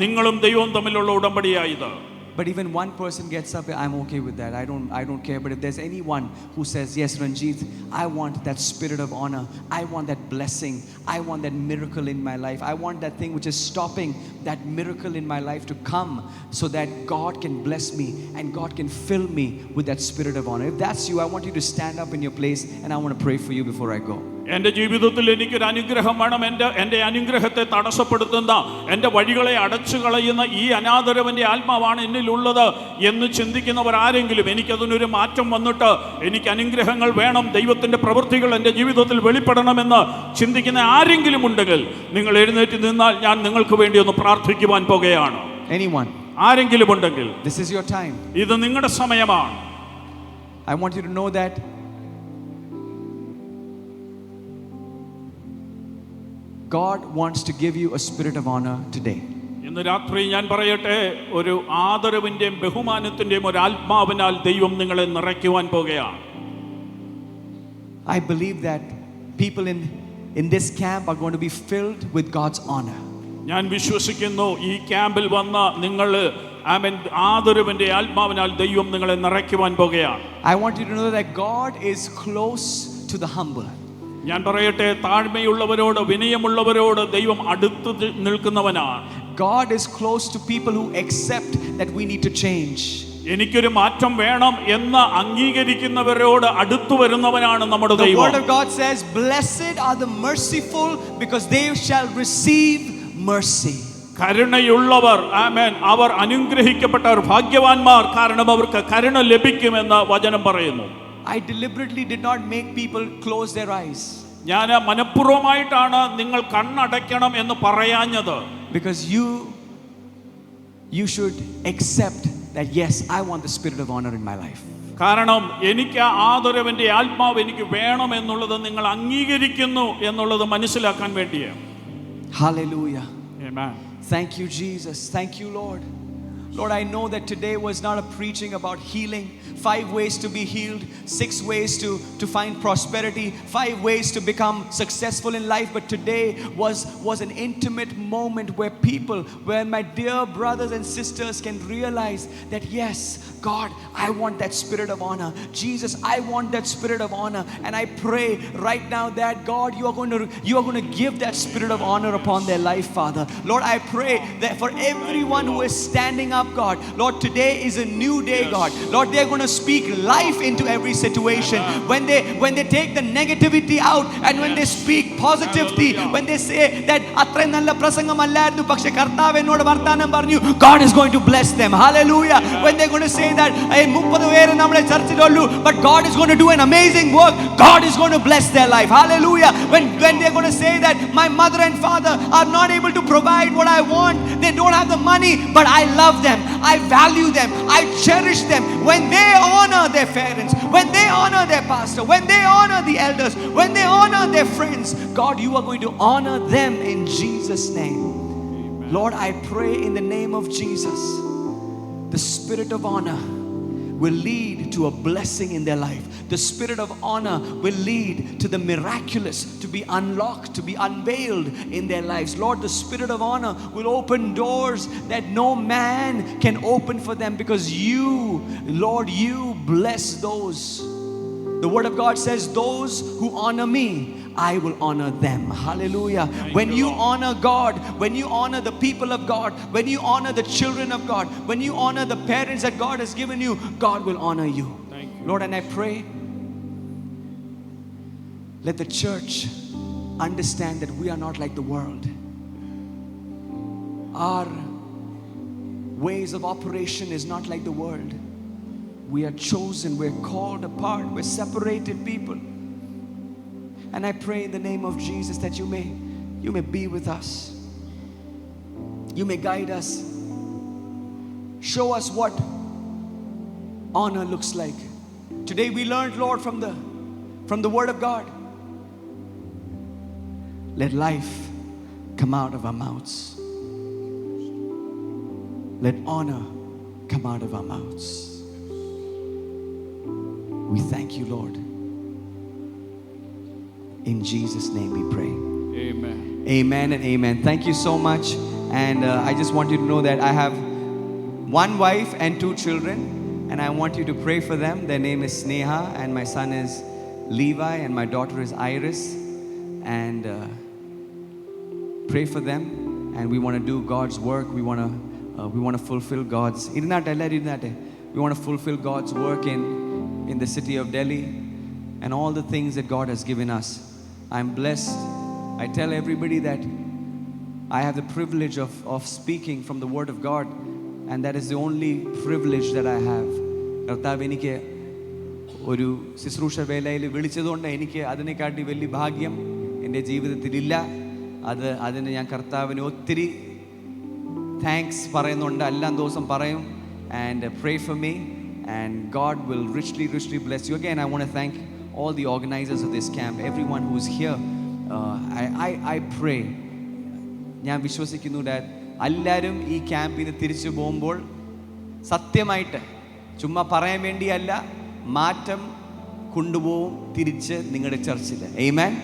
നിങ്ങളും ദൈവവും തമ്മിലുള്ള ഉടമ്പടിയായത്. But even one person gets up, I'm okay with that. I don't care. But if there's anyone who says, yes, Ranjit, I want that spirit of honor. I want that blessing. I want that miracle in my life. I want that thing which is stopping that miracle in my life to come so that God can bless me and God can fill me with that spirit of honor. If that's you, I want you to stand up in your place and I want to pray for you before I go. എൻ്റെ ജീവിതത്തിൽ എനിക്കൊരു അനുഗ്രഹം വേണം, എൻ്റെ അനുഗ്രഹത്തെ തടസ്സപ്പെടുത്തുന്ന, എൻ്റെ വഴികളെ അടച്ചു കളയുന്ന ഈ അനാദരവൻ്റെ ആത്മാവാണ് എന്നിലുള്ളത് എന്ന് ചിന്തിക്കുന്നവർ ആരെങ്കിലും, എനിക്കതിനൊരു മാറ്റം വന്നിട്ട് എനിക്ക് അനുഗ്രഹങ്ങൾ വേണം, ദൈവത്തിൻ്റെ പ്രവൃത്തികൾ എൻ്റെ ജീവിതത്തിൽ വെളിപ്പെടണമെന്ന് ചിന്തിക്കുന്ന ആരെങ്കിലും ഉണ്ടെങ്കിൽ നിങ്ങൾ എഴുന്നേറ്റ് നിന്നാൽ ഞാൻ നിങ്ങൾക്ക് വേണ്ടി ഒന്ന് പ്രാർത്ഥിക്കുവാൻ പോകുകയാണ്. Anyone? ആരെങ്കിലും ഉണ്ടെങ്കിൽ This is your time. ഇത് നിങ്ങളുടെ സമയമാണ്. I want you to know that God wants to give you a spirit of honor today. ഇന്ന് രാത്രി ഞാൻ പറയട്ടെ, ഒരു ആദരവിന്റെയും ബഹുമാനത്തിന്റെയും ഒരു ആത്മാവിനാൽ ദൈവം നിങ്ങളെ നിറയ്ക്കുവാൻ പോകുകയാണ്. I believe that people in this camp are going to be filled with God's honor. ഞാൻ വിശ്വസിക്കുന്നു ഈ ക്യാമ്പിൽ വന്ന നിങ്ങൾ ആദരവിന്റെ ആത്മാവിനാൽ ദൈവം നിങ്ങളെ നിറയ്ക്കുവാൻ പോകുകയാണ്. I want you to know that God is close to the humble. ഞാൻ പറയട്ടെ, താഴ്മയുള്ളവരോട് വിനയമുള്ളവരോട് ദൈവം അടുത്ത് നിൽക്കുന്നവനാണ്. God is close to people who accept that we need to change. എനിക്കൊരു മാറ്റം വേണം എന്ന് അംഗീകരിക്കുന്നവരോട് അടുത്തു വരുന്നവനാണ് നമ്മുടെ ദൈവം. The word of God says, blessed are the merciful because they shall receive mercy. കരുണയുള്ളവർ, ആമേൻ, അവർ അനുഗ്രഹിക്കപ്പെട്ടവർ, ഭാഗ്യവാന്മാർ, കാരണം അവർക്ക് കരുണ ലഭിക്കുമെന്ന് വചനം പറയുന്നു. I deliberately did not make people close their eyes. ഞാൻ മനഃപൂർവ്വമായിട്ടാണ് നിങ്ങൾ കണ്ണടയ്ക്കണം എന്ന് പറയാഞ്ഞത്. Because you should accept that yes, I want the spirit of honor in my life. കാരണം എനിക്ക് ആദരവിന്റെ ആത്മാവ് എനിക്ക് വേണം എന്നുള്ളത് നിങ്ങൾ അംഗീകരിക്കുന്നു എന്നുള്ളത് മനസ്സിലാക്കാൻ വേണ്ടിയാണ്. Hallelujah. Amen. Thank you, Jesus. Thank you, Lord. Lord, I know that today was not a preaching about healing, 5 ways to be healed, 6 ways to find prosperity, 5 ways to become successful in life, but today was an intimate moment where my dear brothers and sisters can realize that yes, God, I want that spirit of honor. Jesus, I want that spirit of honor, and I pray right now that God, you are going to give that spirit of honor upon their life, Father. Lord, I pray that for everyone who is standing up, God, Lord, today is a new day, God. Lord, they are going to speak life into every situation. When they take the negativity out and when they speak positivity, when they say that അത്രയും നല്ല പ്രസംഗമല്ലായിരുന്നു പക്ഷേ കർത്താവ് എന്നോട് വർത്താനം പറഞ്ഞു, God is going to bless them. Hallelujah. When they're going to say that 30 പേര് നമ്മുടെ ചർച്ചിലുള്ളൂ but God is going to do an amazing work, God is going to bless their life. Hallelujah. When they're going to say that my mother and father are not able to provide what I want, they don't have the money, but I love them, I value them, I cherish them. When they honor their parents, when they honor their pastor, when they honor the elders, when they honor their friends, God, you are going to honor them in Jesus' name. Lord, I pray in the name of Jesus, the spirit of honor will lead to a blessing in their life. The spirit of honor will lead to the miraculous to be unlocked, to be unveiled in their lives. Lord, the spirit of honor will open doors that no man can open for them, because you, Lord, you bless those. The word of God says, those who honor me, I will honor them. Hallelujah. When you honor God, when you honor the people of God, when you honor the children of God, when you honor the parents that God has given you, God will honor you. Thank you. Lord, and I pray, let the church understand that we are not like the world. Our ways of operation is not like the world. We are chosen, we're called apart, we're separated people. And I pray in the name of Jesus that you may be with us. You may guide us. Show us what honor looks like. Today we learned, Lord, from the word of God. Let life come out of our mouths. Let honor come out of our mouths. We thank you, Lord. In Jesus' name we pray. Amen. Amen and amen. Thank you so much. And I just want you to know that I have one wife and 2 children. And I want you to pray for them. Their name is Sneha, and my son is Levi, and my daughter is Iris. And pray for them. And we want to do God's work. We want to fulfill God's. We want to fulfill God's work in the city of Delhi, and all the things that God has given us. I'm blessed. I tell everybody that I have the privilege of speaking from the Word of God, and that is the only privilege that I have. കർത്താവ് എനിക്ക് ഒരു ശുശ്രൂഷ വേലയിൽ വിളിച്ചതുകൊണ്ട് എനിക്ക് അതിനെക്കാട്ടി വലിയ ഭാഗ്യം എൻ്റെ ജീവിതത്തിലില്ല. അതിന് ഞാൻ കർത്താവിന് ഒത്തിരി താങ്ക്സ് പറയുന്നുണ്ട്, എല്ലാ ദിവസം പറയും. And pray for me, and God will richly bless you. Again, I want to thank all the organizers of this camp, everyone who is here. I pray, ഞാൻ വിശ്വസിക്കുന്നു that എല്ലാവരും ഈ ക്യാമ്പിന് തിരിച്ചു പോകുമ്പോൾ സത്യമായിട്ട് ചുമ്മാ പറയാൻ വേണ്ടിയല്ല, മാറ്റം കൊണ്ടുപോകും തിരിച്ച് നിങ്ങളുടെ ചർച്ചിൽ. ആമേൻ.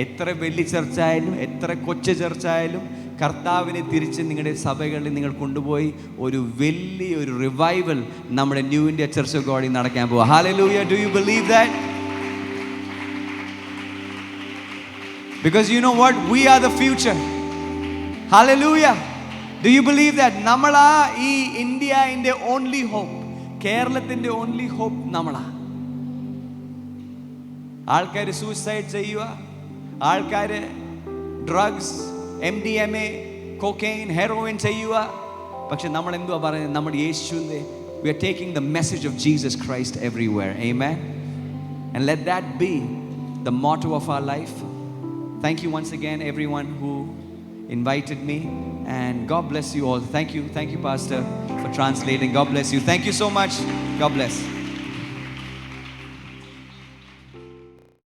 എത്ര വലിയ ചർച്ചായാലും എത്ര കൊച്ചു ചർച്ചായാലും കർത്താവിനെ തിരിച്ച് നിങ്ങളുടെ സഭകളിൽ നിങ്ങൾ കൊണ്ടുപോയി ഒരു വലിയൊരു റിവൈവൽ നമ്മുടെ ന്യൂ ഇന്ത്യ ചർച്ച് ഓഫ് ഗോഡിൽ നടക്കാൻ പോവുക. Hallelujah. Do you believe that? Because you know what? We are the future. Hallelujah. Do you believe that? നമ്മളാ ഈ ഇന്ത്യയുടെ only hope. കേരളത്തിൻ്റെ only hope നമ്മളാ. ആൾക്കാർ സൂയിസൈഡ് ചെയ്യുക, ആൾക്കാർ ഡ്രഗ്സ്, MDMA, cocaine, heroin ചെയ്യുക. പക്ഷെ നമ്മൾ എന്തുവാ പറയുന്നത്? നമ്മുടെ യേശുവിൻ്റെ, we are taking the message of Jesus Christ everywhere. Amen. And let that be the motto of our life. Thank you once again, everyone who invited me, and God bless you all. Thank you, Pastor, for translating. God bless you. Thank you so much. God bless.